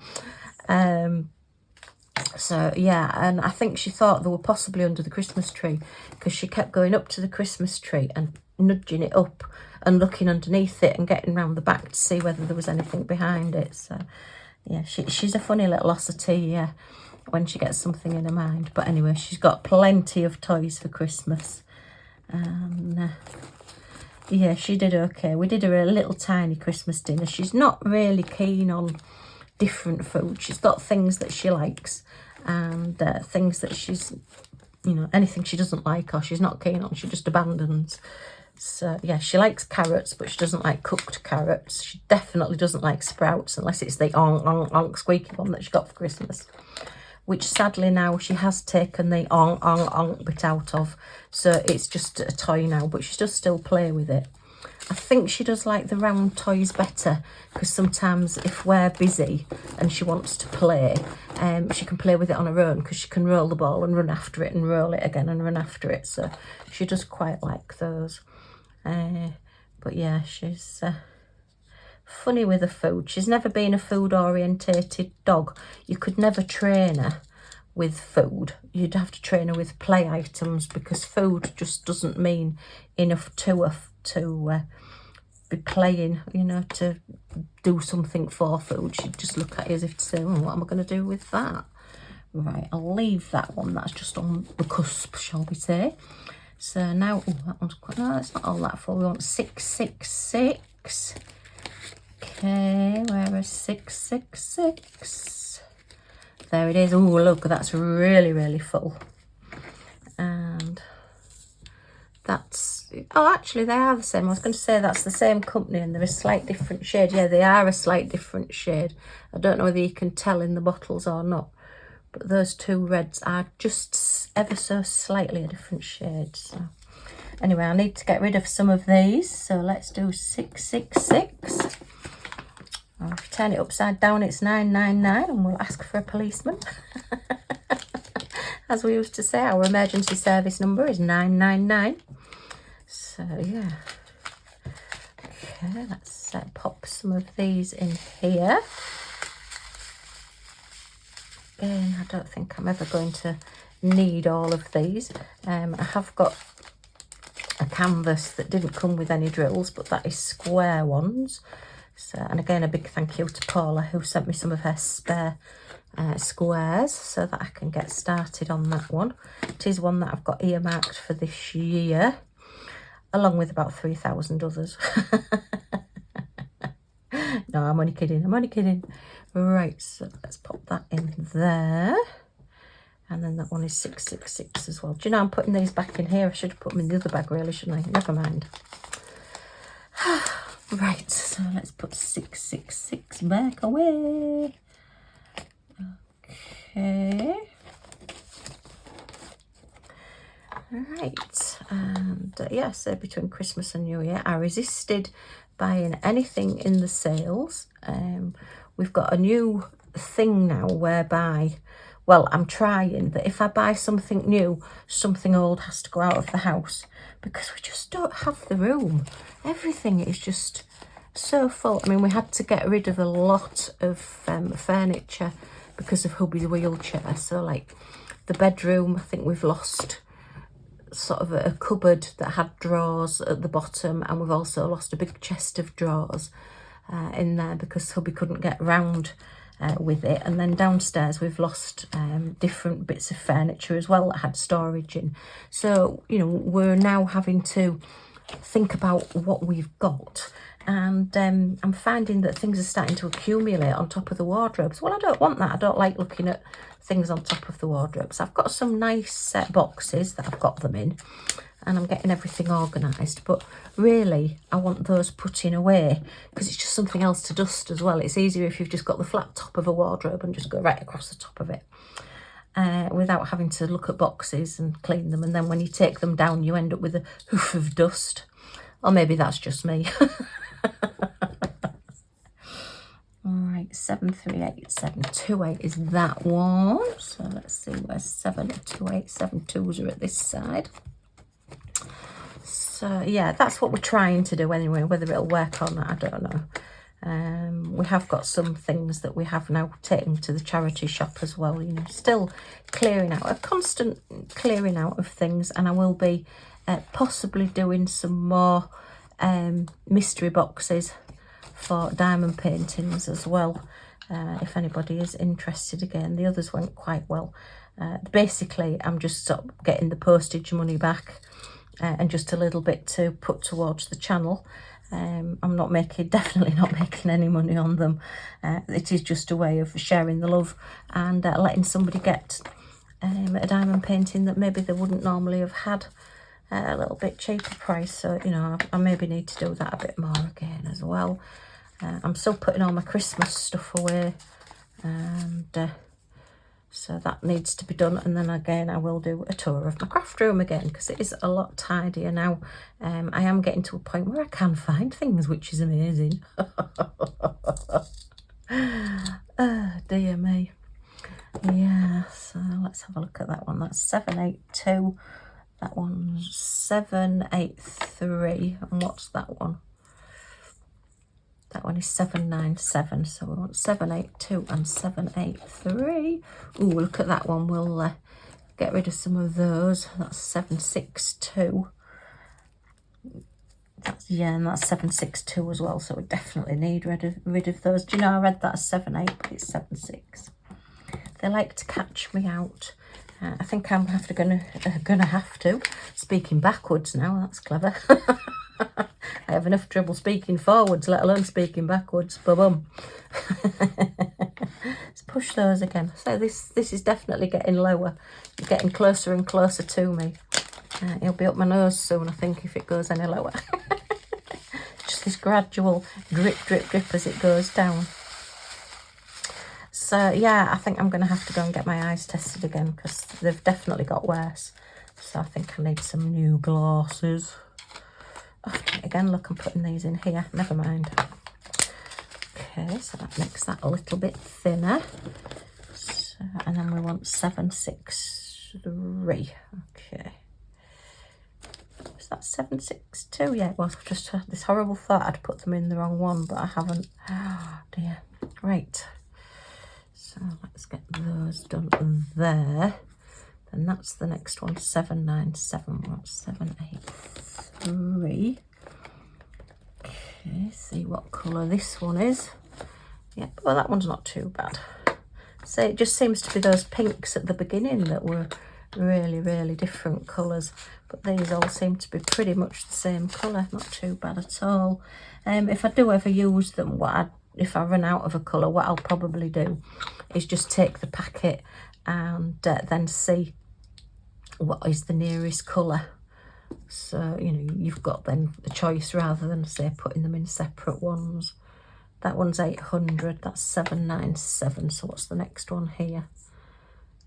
So yeah, and I think she thought they were possibly under the Christmas tree, because she kept going up to the Christmas tree and nudging it up and looking underneath it and getting round the back to see whether there was anything behind it. So yeah, she's a funny little ossity, yeah, when she gets something in her mind. But anyway, she's got plenty of toys for Christmas. Yeah, she did okay. We did her a little tiny Christmas dinner. She's not really keen on different food. She's got things that she likes, and things that she's, you know, anything she doesn't like or she's not keen on, she just abandons. So yeah, she likes carrots, but she doesn't like cooked carrots. She definitely doesn't like sprouts, unless it's the onk, onk, onk squeaky one that she got for Christmas, which sadly now she has taken the onk, onk, onk bit out of. So it's just a toy now, but she does still play with it. I think she does like the round toys better, because sometimes if we're busy and she wants to play, she can play with it on her own, because she can roll the ball and run after it and roll it again and run after it. So she does quite like those. But yeah, she's funny with the food. She's never been a food orientated dog. You could never train her with food. You'd have to train her with play items, because food just doesn't mean enough to her to be playing, you know, to do something for food. She'd just look at you as if to say, oh, what am I going to do with that? Right, I'll leave that one. That's just on the cusp, shall we say. So now, oh, that one's quite, no, that's not all that full. We want 666. Okay, where is 666? There it is. Oh, look, that's really, really full. And that's, oh, actually, they are the same. I was going to say that's the same company and they're a slight different shade. Yeah, they are a slight different shade. I don't know whether you can tell in the bottles or not, but those two reds are just ever so slightly a different shade. So anyway, I need to get rid of some of these. So let's do 666. If you turn it upside down, it's 999, and we'll ask for a policeman. As we used to say, our emergency service number is 999. So yeah. Okay, let's pop some of these in here. Again, I don't think I'm ever going to need all of these. I have got a canvas that didn't come with any drills, but that is square ones. So, and again, a big thank you to Paula, who sent me some of her spare squares so that I can get started on that one. It is one that I've got earmarked for this year, along with about 3,000 others. No, I'm only kidding, I'm only kidding. Right, so let's pop that in there. And then that one is 666 as well. Do you know, I'm putting these back in here. I should have put them in the other bag really, shouldn't I? Never mind. Right, so let's put 666 back away. Okay. Right, and yeah, so between Christmas and New Year, I resisted buying anything in the sales. We've got a new thing now whereby, well, I'm trying that if I buy something new, something old has to go out of the house, because we just don't have the room. Everything is just so full. I mean, we had to get rid of a lot of furniture because of hubby's wheelchair. So like the bedroom, I think we've lost sort of a cupboard that had drawers at the bottom, and we've also lost a big chest of drawers in there because hubby couldn't get round with it. And then downstairs we've lost different bits of furniture as well that had storage in. So, you know, we're now having to think about what we've got, and I'm finding that things are starting to accumulate on top of the wardrobes. Well, I don't want that. I don't like looking at things on top of the wardrobes. I've got some nice boxes that I've got them in, and I'm getting everything organised, but really I want those putting away because it's just something else to dust as well. It's easier if you've just got the flat top of a wardrobe and just go right across the top of it without having to look at boxes and clean them, and then when you take them down you end up with a hoof of dust. Or maybe that's just me. 738,728 is that one. So let's see where 728,722s are at this side. So yeah, that's what we're trying to do anyway. Whether it'll work or not, I don't know. We have got some things that we have now taken to the charity shop as well, you know, still clearing out, a constant clearing out of things, and I will be possibly doing some more mystery boxes for diamond paintings as well, if anybody is interested. Again, the others went quite well. Basically, I'm just sort of getting the postage money back and just a little bit to put towards the channel. I'm not definitely not making any money on them. It is just a way of sharing the love and letting somebody get a diamond painting that maybe they wouldn't normally have had a little bit cheaper price. So, you know, I maybe need to do that a bit more again as well. I'm still putting all my Christmas stuff away, and so that needs to be done. And then again, I will do a tour of my craft room again, because it is a lot tidier now. I am getting to a point where I can find things, which is amazing. Oh, dear me. Yeah, so let's have a look at that one. That's 782. That one's 783. And what's that one? That one is 797. So we want 782 and 783. Ooh, look at that one. We'll get rid of some of those. That's 762. And that's 762 as well. So we definitely need rid of those. Do you know, I read that as 78, but it's 76. They like to catch me out. I think I'm gonna have to. Speaking backwards now, that's clever. I have enough trouble speaking forwards, let alone speaking backwards. Ba-bum. Let's push those again. So this is definitely getting lower, getting closer and closer to me. It'll be up my nose soon, I think, if it goes any lower. Just this gradual drip, drip, drip as it goes down. So yeah, I think I'm going to have to go and get my eyes tested again, because they've definitely got worse. So I think I need some new glasses. Okay, again, look, I'm putting these in here. Never mind. Okay, so that makes that a little bit thinner. So, and then we want 763. Okay. Is that 762? Yeah, it was. I just had this horrible thought I'd put them in the wrong one, but I haven't. Oh, dear. Right. So let's get those done there. Then that's the next one, 797. What's 783? Okay, see what colour this one is. Yep, well, that one's not too bad. So it just seems to be those pinks at the beginning that were really, really different colours. But these all seem to be pretty much the same colour. Not too bad at all. If I do ever use them, if I run out of a colour, what I'll probably do is just take the packet and then see what is the nearest colour. So, you know, you've got then the choice rather than, say, putting them in separate ones. That one's 800, that's 797. So what's the next one here?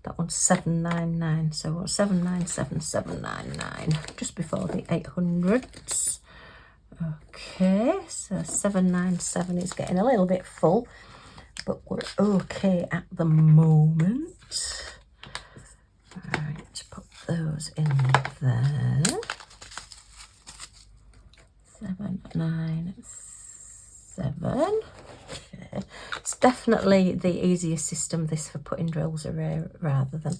That one's 799. So what's 797, 799, just before the 800s. Okay, so 797 is getting a little bit full, but we're okay at the moment. Right, put those in there. 797. Okay. It's definitely the easiest system, this, for putting drills away rather than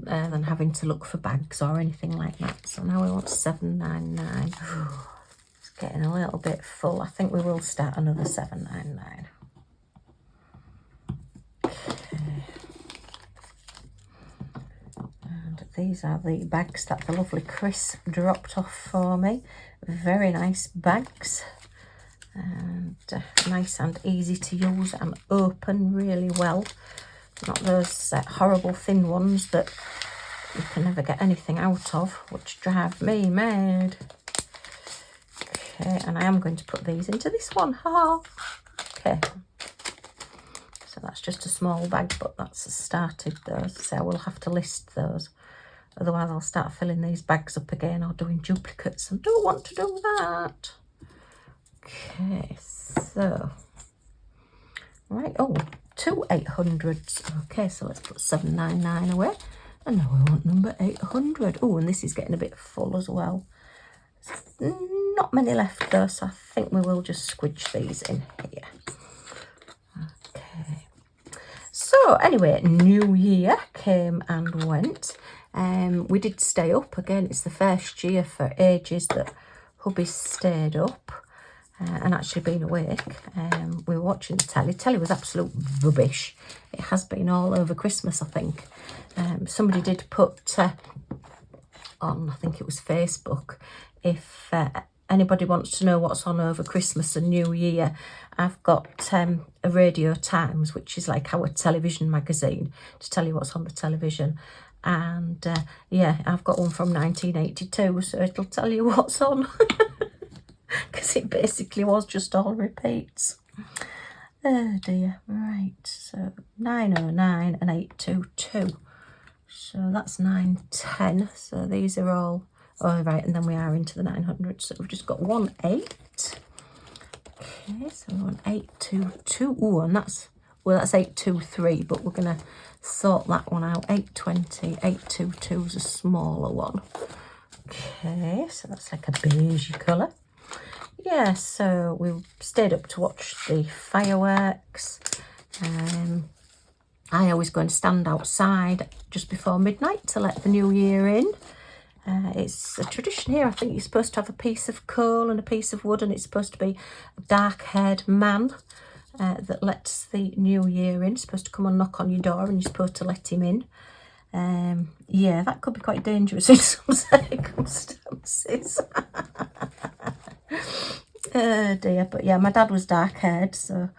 than having to look for bags or anything like that. So now we want 799. It's getting a little bit full. I think we will start another 799. Okay. And these are the bags that the lovely Chris dropped off for me. Very nice bags. And nice and easy to use and open really well. Not those horrible thin ones that you can never get anything out of, which drive me mad. Okay, and I am going to put these into this one. Ha! Okay. So that's just a small bag, but that's started those. So I will have to list those. Otherwise I'll start filling these bags up again or doing duplicates, and don't want to do that. Okay, so Right, oh, 2 800s. Okay, so let's put 799 away. And now we want number 800. Oh, and this is getting a bit full as well. Not many left though, so I think we will just squidge these in here. Okay. So anyway, New Year came and went. We did stay up again. It's the first year for ages that hubby's stayed up and actually been awake. We were watching the telly. Telly was absolute rubbish. It has been all over Christmas, I think. Somebody did put on, I think it was Facebook, if anybody wants to know what's on over Christmas and New Year, I've got a Radio Times, which is like our television magazine, to tell you what's on the television. And yeah, I've got one from 1982, so it'll tell you what's on. Because it basically was just all repeats. Oh dear. Right, so 909 and 822. So that's 910. So these are all, oh right, and then we are into the 900. So we've just got 1 8. Okay, so 1 822. Oh, and that's, well, that's 823, but we're gonna sort that one out. 820, 822 is a smaller one. Okay, so that's like a beige colour. Yeah, so we stayed up to watch the fireworks. I always go and stand outside just before midnight to let the new year in. It's a tradition here. I think you're supposed to have a piece of coal and a piece of wood, and it's supposed to be a dark-haired man that lets the new year in. It's supposed to come and knock on your door, and you're supposed to let him in. Yeah, that could be quite dangerous in some circumstances. Oh dear, but yeah, my dad was dark-haired, so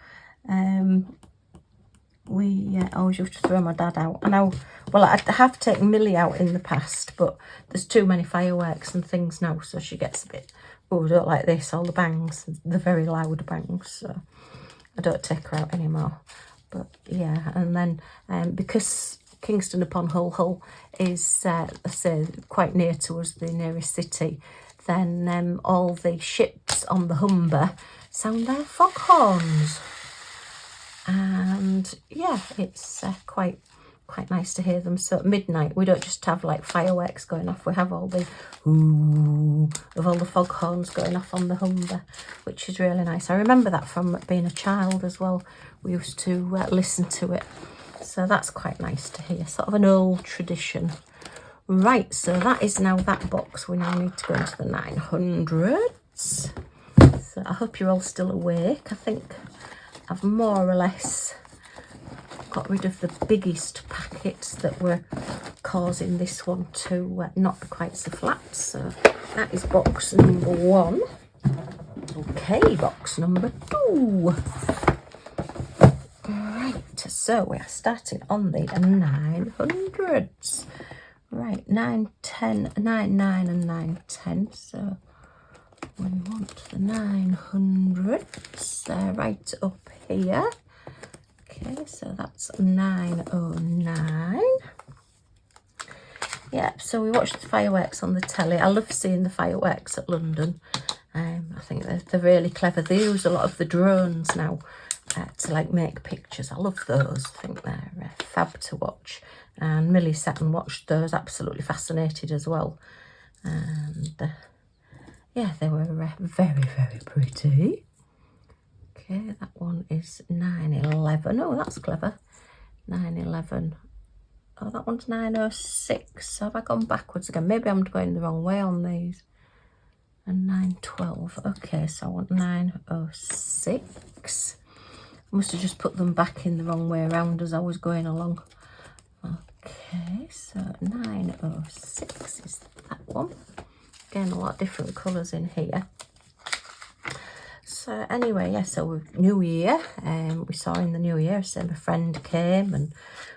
we always used to throw my dad out. And now, well, I have taken Millie out in the past, but there's too many fireworks and things now, so she gets a bit, oh, I don't like this, all the bangs, the very loud bangs, so I don't take her out anymore. But yeah, and then because Kingston upon Hull is, I say, quite near to us, the nearest city, then all the ships on the Humber sound their foghorns. And yeah, it's quite nice to hear them. So at midnight, we don't just have like fireworks going off, we have all the ooh of all the foghorns going off on the Humber, which is really nice. I remember that from being a child as well. We used to listen to it, so that's quite nice to hear, sort of an old tradition. Right, so that is now that box. We now need to go into the 900s. So I hope you're all still awake. I think I've more or less got rid of the biggest packets that were causing this one to not be quite so flat. So that is box number 1. Okay, box number 2. Right, so we are starting on the 900s. Right, 9, 10, 9, 9 and 9, 10. So we want the 900s. They're right up here. Okay, so that's 909. Yeah, so we watched the fireworks on the telly. I love seeing the fireworks at London. I think they're really clever. They use a lot of the drones now to like make pictures. I love those. I think they're fab to watch. And Millie sat and watched those, absolutely fascinated as well. And yeah, they were very, very pretty. Okay, that one is 911. Oh, that's clever. 911. Oh, that one's 906. So have I gone backwards again? Maybe I'm going the wrong way on these. And 912. Okay, so I want 906. I must have just put them back in the wrong way around as I was going along. Okay, so 906 is that one. Again, a lot of different colours in here. So anyway, yeah, so New Year, we saw in the New Year, so my friend came and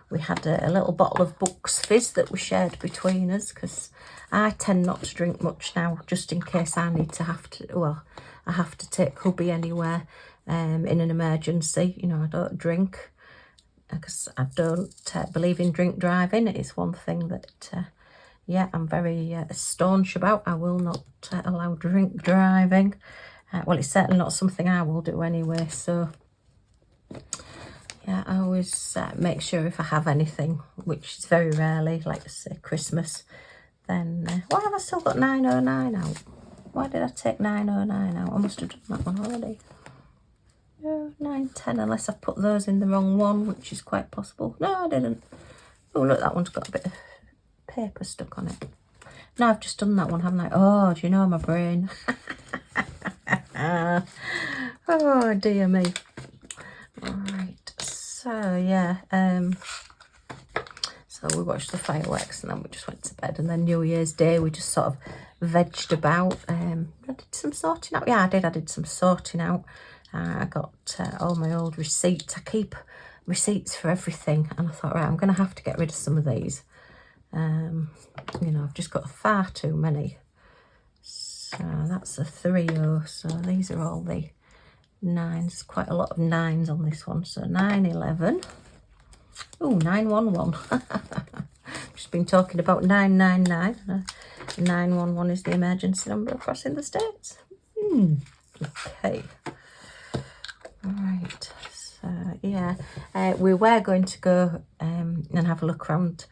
we had a little bottle of Bucks Fizz that we shared between us, because I tend not to drink much now, just in case I have to take hubby anywhere in an emergency. You know, I don't drink because I don't believe in drink driving. It's one thing that, yeah, I'm very staunch about. I will not allow drink driving. Well, it's certainly not something I will do anyway, so Yeah, I always make sure if I have anything, which is very rarely, like say Christmas, then why have I still got 909 out? Why did I take 909 out? I must have done that one already. 910, unless I put those in the wrong one, which is quite possible. No, I didn't. Oh, look, that one's got a bit of paper stuck on it. No, I've just done that one, haven't I? Oh, do you know my brain? Oh, dear me. Alright, so yeah, so we watched the fireworks and then we just went to bed, and then New Year's Day we just sort of vegged about. I did some sorting out. Yeah, I did some sorting out. I got all my old receipts. I keep receipts for everything, and I thought, right, I'm going to have to get rid of some of these. You know, I've just got far too many. So that's a 30, so these are all the 9s, quite a lot of 9s on this one. So 911. Oh, 911. Just been talking about 999. 911 is the emergency number across in the States. Okay. Alright, so yeah, we were going to go and have a look around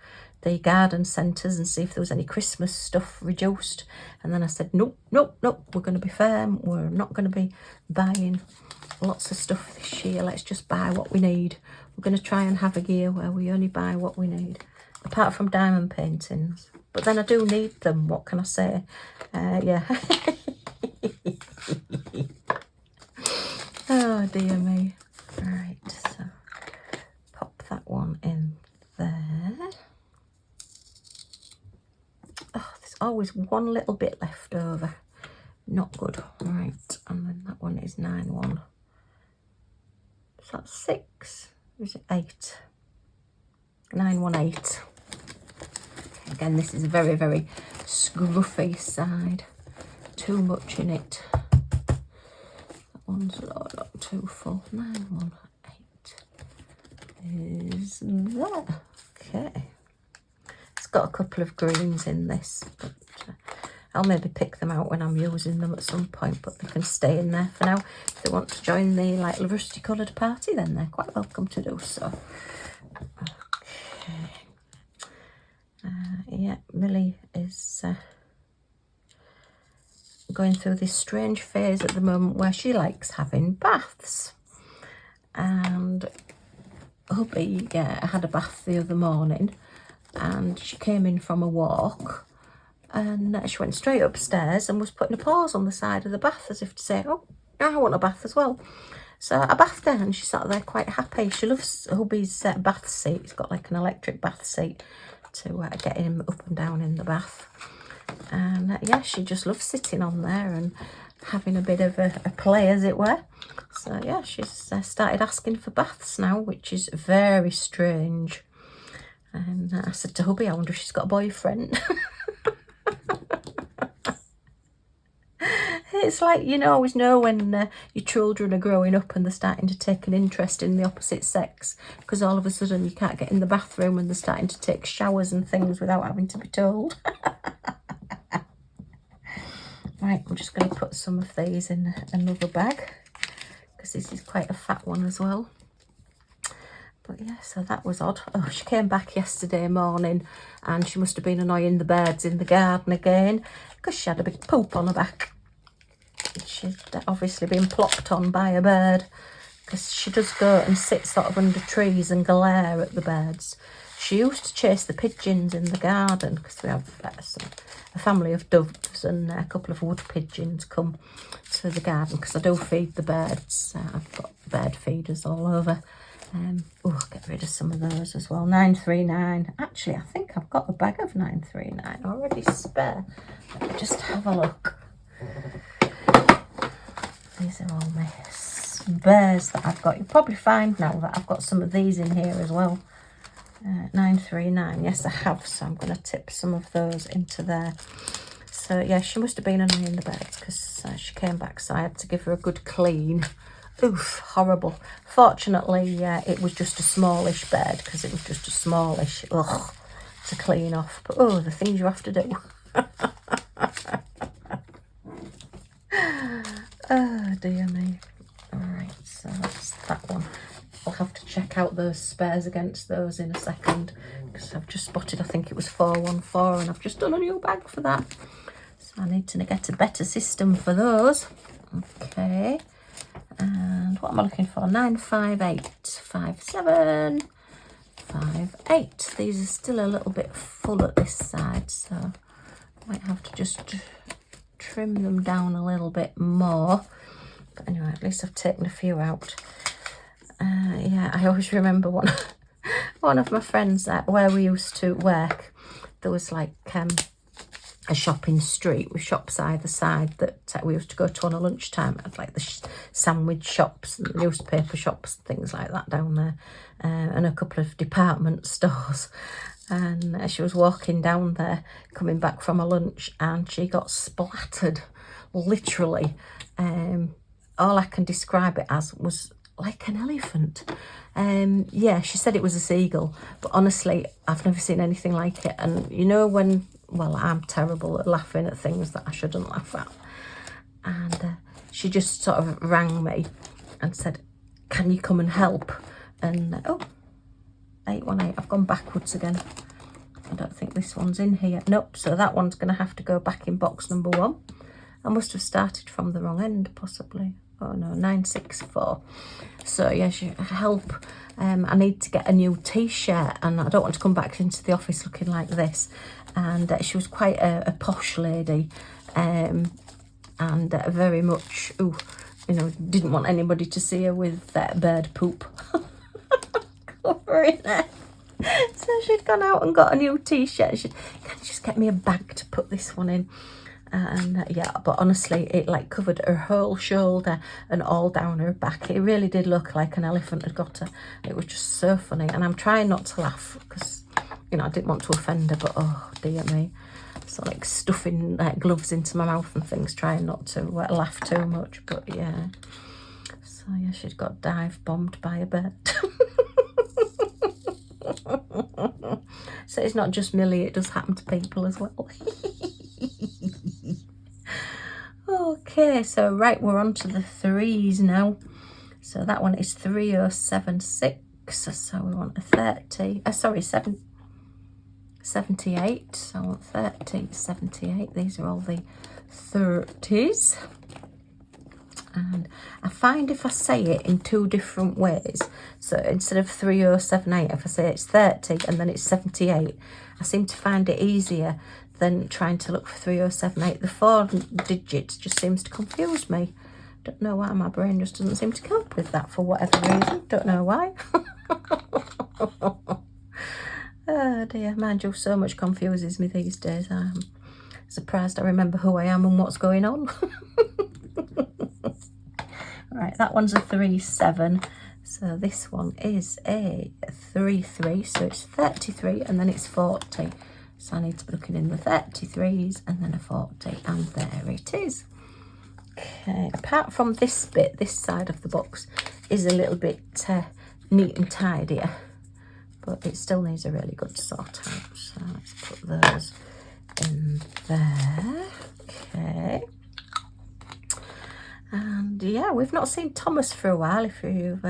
the garden centres and see if there was any Christmas stuff reduced, and then I said nope, we're going to be firm, we're not going to be buying lots of stuff this year, let's just buy what we need. We're going to try and have a year where we only buy what we need, apart from diamond paintings, but then I do need them, what can I say? Yeah. Oh dear me. Right, so pop that one in there. Oh, there's always one little bit left over. Not good. Right, and then that one is 9-1. Is that 6? Or is it 8? 918. Again, this is a very, very scruffy side. Too much in it. One's not too full. 918 is there. Okay. It's got a couple of greens in this, but I'll maybe pick them out when I'm using them at some point, but they can stay in there for now. If they want to join the like rusty coloured party, then they're quite welcome to do so. Okay. Yeah, Millie is going through this strange phase at the moment where she likes having baths, and hubby had a bath the other morning, and she came in from a walk and she went straight upstairs and was putting a paws on the side of the bath as if to say, oh, I want a bath as well. So I bathed her and she sat there quite happy. She loves hubby's bath seat. He's got like an electric bath seat to get him up and down in the bath. And yeah, she just loves sitting on there and having a bit of a play, as it were. So yeah, she's started asking for baths now, which is very strange. And I said to hubby, I wonder if she's got a boyfriend. It's like, you know, always know when your children are growing up and they're starting to take an interest in the opposite sex, because all of a sudden you can't get in the bathroom and they're starting to take showers and things without having to be told. Right, I'm just going to put some of these in another bag, because this is quite a fat one as well. But yeah, so that was odd. Oh, she came back yesterday morning and she must have been annoying the birds in the garden again, because she had a big poop on her back. She'd obviously been plopped on by a bird, because she does go and sit sort of under trees and glare at the birds. She used to chase the pigeons in the garden, because we have a family of doves and a couple of wood pigeons come to the garden, because I do feed the birds. I've got bird feeders all over. Oh, I'll get rid of some of those as well. 939. Actually, I think I've got a bag of 939 already spare. Let me just have a look. These are all my spares that I've got. You'll probably find now that I've got some of these in here as well. 939. Yes, I have. So I'm going to tip some of those into there. So yeah, she must have been annoying the birds, because she came back, so I had to give her a good clean. Oof, horrible. Fortunately, it was just a smallish bed, because it was just a smallish, ugh, to clean off. But oh, the things you have to do. Oh dear me. Alright, so that's that one. I'll have to check out those spares against those in a second, because I've just spotted, I think it was 414, and I've just done a new bag for that. So I need to get a better system for those. Okay, and what am I looking for? 9585758. These are still a little bit full at this side, so I might have to just trim them down a little bit more. But anyway, at least I've taken a few out. Yeah, I always remember one of my friends where we used to work. There was like a shopping street with shops either side that we used to go to on a lunchtime. It had like the sandwich shops and newspaper shops and things like that down there, and a couple of department stores. And she was walking down there coming back from a lunch, and she got splattered, literally. All I can describe it as was like an elephant. Yeah, she said it was a seagull, but honestly, I've never seen anything like it. And you know when, well, I'm terrible at laughing at things that I shouldn't laugh at. And she just sort of rang me and said, can you come and help? And, oh, 818, I've gone backwards again. I don't think this one's in here. Nope, so that one's going to have to go back in box number 1. I must have started from the wrong end, possibly. Oh no, 964. So yeah, she help. I need to get a new t-shirt, and I don't want to come back into the office looking like this. And she was quite a posh lady, and very much, you know, didn't want anybody to see her with bird poop covering her. So she'd gone out and got a new t-shirt. She said, can you just get me a bag to put this one in? And yeah, but honestly, it like covered her whole shoulder and all down her back. It really did look like an elephant had got her. It was just so funny, and I'm trying not to laugh because, you know, I didn't want to offend her, but oh dear me. So like stuffing gloves into my mouth and things, trying not to laugh too much. But yeah, so yeah, she'd got dive bombed by a bird. So it's not just Millie, it does happen to people as well. Okay, so right, we're on to the 3s now. So that one is 3076. So we want a 30, sorry, 78. So I want 30, 78. These are all the 30s. And I find if I say it in 2 different ways, so instead of 3078, if I say it's 30 and then it's 78, I seem to find it easier than trying to look for 3078. The 4 digits just seems to confuse me. Don't know why, my brain just doesn't seem to cope with that for whatever reason. Don't know why. Oh dear, mind you, so much confuses me these days. I'm surprised I remember who I am and what's going on. Right, that one's a 37. So this one is a 33. So it's 33 and then it's 40. So I need to be looking in the 33s and then a 40. And there it is. Okay, apart from this bit, this side of the box is a little bit neat and tidier. But it still needs a really good sort out. So let's put those in there. Okay. And yeah, we've not seen Thomas for a while. If you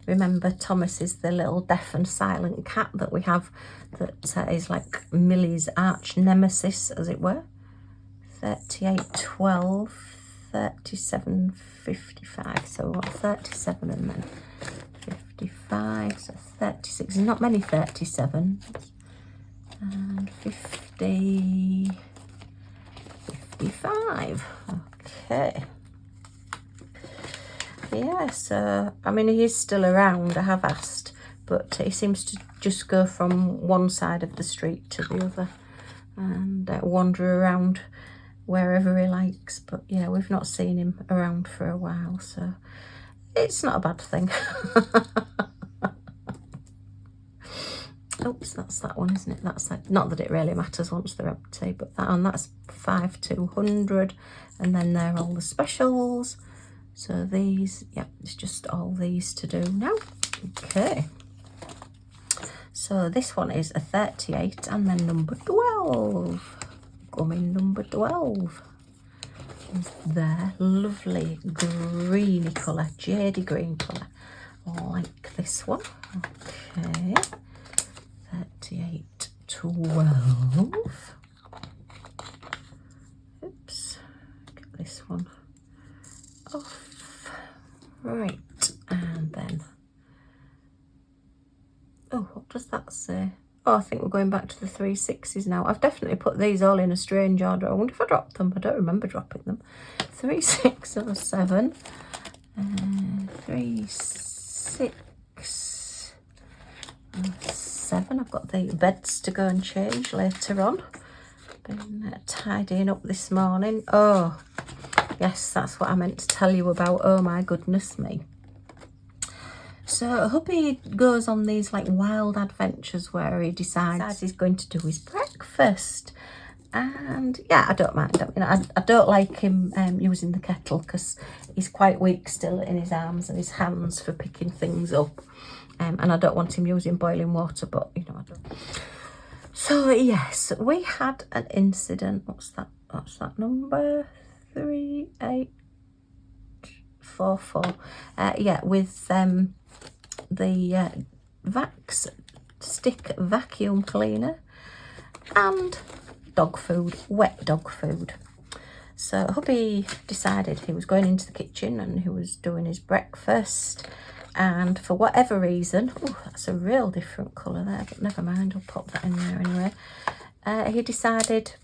remember, Thomas is the little deaf and silent cat that we have that is like Millie's arch nemesis, as it were. 3812, 3755. So we want 37 and then 55. So 36. There's not many 37s. And 50, 55. Okay. Yeah, so, I mean, he is still around, I have asked, but he seems to just go from one side of the street to the other and wander around wherever he likes. But yeah, we've not seen him around for a while, so it's not a bad thing. Oops, that's that one, isn't it? That's like, not that it really matters once they're empty, but that one, that's 5200, and then there are all the specials. So these, yeah, it's just all these to do now. Okay. So this one is a 38 and then number 12. Coming number 12. Is there. Lovely greeny colour, jadey green colour. like this one. Okay, 38.12. Oops, get this one off. Right, and then, oh, what does that say? Oh, I think we're going back to the 3/6s now. I've definitely put these all in a strange order. I wonder if I dropped them. I don't remember dropping them. 3, 6, or 7. 3, 6, 7. I've got the beds to go and change later on. Been tidying up this morning. Oh, yes, that's what I meant to tell you about. Oh my goodness me. So hubby goes on these like wild adventures where he decides he's going to do his breakfast. And yeah, I don't mind. I don't like him using the kettle because he's quite weak still in his arms and his hands for picking things up. And I don't want him using boiling water, but you know, I don't. So yes, we had an incident. What's that number? 3844. Yeah, with the Vax stick vacuum cleaner and dog food, wet dog food. So hubby decided he was going into the kitchen and he was doing his breakfast, and for whatever reason, oh, that's a real different colour there, but never mind, I'll pop that in there anyway. He decided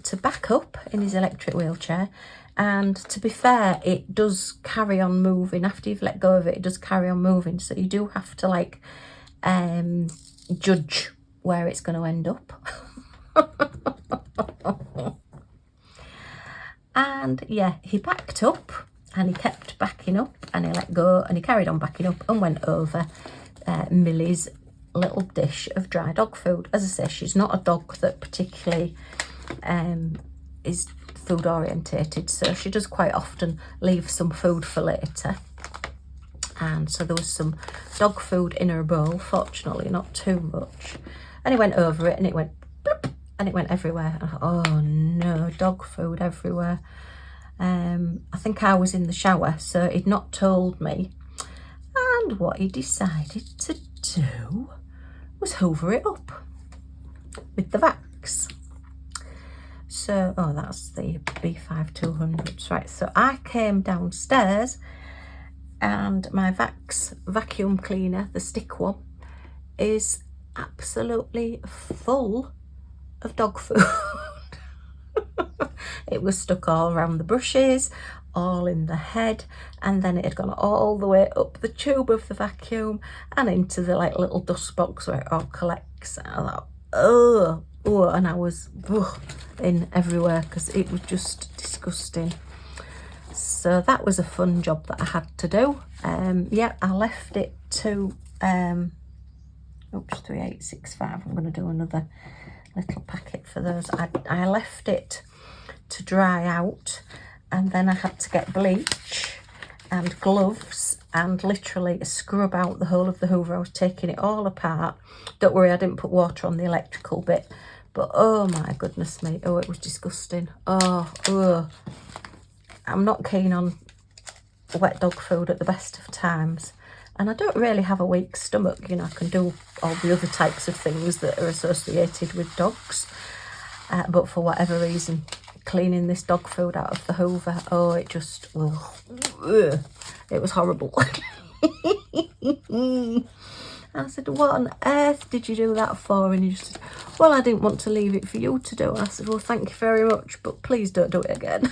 to back up in his electric wheelchair, and to be fair, it does carry on moving. After you've let go of it, it does carry on moving, so you do have to like judge where it's going to end up. And yeah, he backed up and he kept backing up and he let go and he carried on backing up and went over Millie's little dish of dry dog food. As I say, she's not a dog that particularly is food orientated, so she does quite often leave some food for later. And so there was some dog food in her bowl, fortunately not too much, and he went over it and it went bloop, and it went everywhere. And I thought, oh no, dog food everywhere. I think I was in the shower, so he'd not told me, and what he decided to do was hoover it up with the Vax. So, oh, that's the B5200s, right? So I came downstairs and my Vax vacuum cleaner, the stick one, is absolutely full of dog food. It was stuck all around the brushes, all in the head, and then it had gone all the way up the tube of the vacuum and into the like little dust box where it all collects. And I thought, oh, and I was in everywhere because it was just disgusting. So that was a fun job that I had to do. Yeah, I left it to 3865. I'm going to do another little packet for those. I left it to dry out, and then I had to get bleach and gloves and literally scrub out the whole of the hoover. I was taking it all apart. Don't worry, I didn't put water on the electrical bit, but oh my goodness me, oh, it was disgusting. Oh, I'm not keen on wet dog food at the best of times, and I don't really have a weak stomach. You know, I can do all the other types of things that are associated with dogs, but for whatever reason, cleaning this dog food out of the hoover, oh, it just, it was horrible. I said, what on earth did you do that for? And he just said, well, I didn't want to leave it for you to do. And I said, well, thank you very much, but please don't do it again.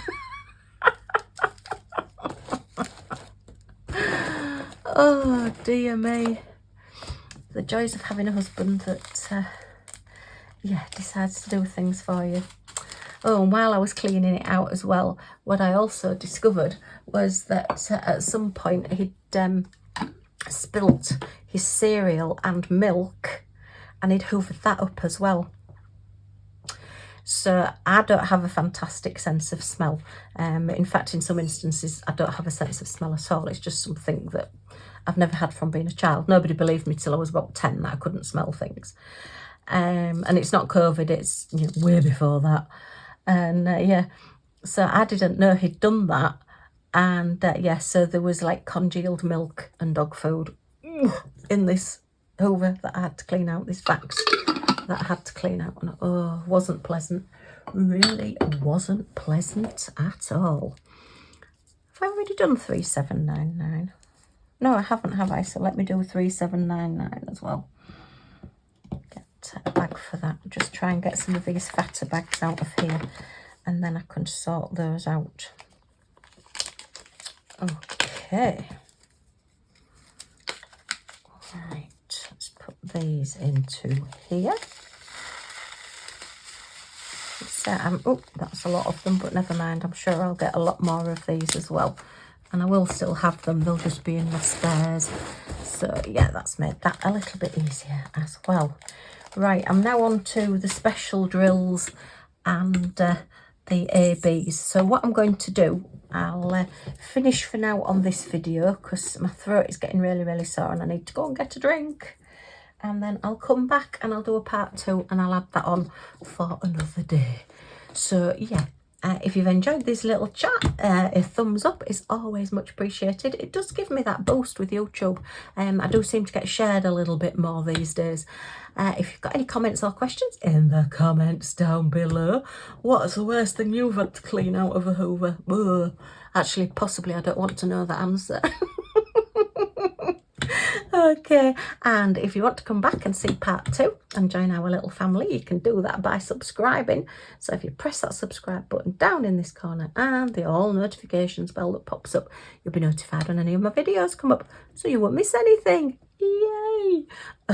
Oh dear me, the joys of having a husband that yeah, decides to do things for you. Oh, and while I was cleaning it out as well, what I also discovered was that at some point he'd spilt his cereal and milk, and he'd hoovered that up as well. So I don't have a fantastic sense of smell. In fact, in some instances, I don't have a sense of smell at all. It's just something that I've never had from being a child. Nobody believed me till I was about 10 that I couldn't smell things. And it's not COVID, it's, you know, way before that. And yeah, so I didn't know he'd done that. And yeah, so there was like congealed milk and dog food in this Hoover that I had to clean out, this Vax that I had to clean out, and oh, wasn't pleasant. Really wasn't pleasant at all. Have I already done 3799? No, I haven't, have I? So let me do 3799 as well. Get a bag for that. Just try and get some of these fatter bags out of here, and then I can sort those out. Okay. Right, let's put these into here. Oh, that's a lot of them, but never mind. I'm sure I'll get a lot more of these as well. And I will still have them. They'll just be in my spares. So, yeah, that's made that a little bit easier as well. Right, I'm now on to the special drills and the ABs. So what I'm going to do, I'll finish for now on this video because my throat is getting really, really sore and I need to go and get a drink. And then I'll come back and I'll do a part 2 and I'll add that on for another day. So yeah, if you've enjoyed this little chat, a thumbs up is always much appreciated. It does give me that boost with YouTube. I do seem to get shared a little bit more these days. If you've got any comments or questions, in the comments down below. What's the worst thing you've had to clean out of a Hoover? Ugh. Actually, possibly I don't want to know the answer. Okay, and if you want to come back and see part 2 and join our little family, you can do that by subscribing. So if you press that subscribe button down in this corner and the all notifications bell that pops up, you'll be notified when any of my videos come up, so you won't miss anything. Yay!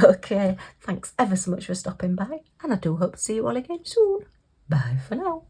Okay, thanks ever so much for stopping by, and I do hope to see you all again soon. Bye for now.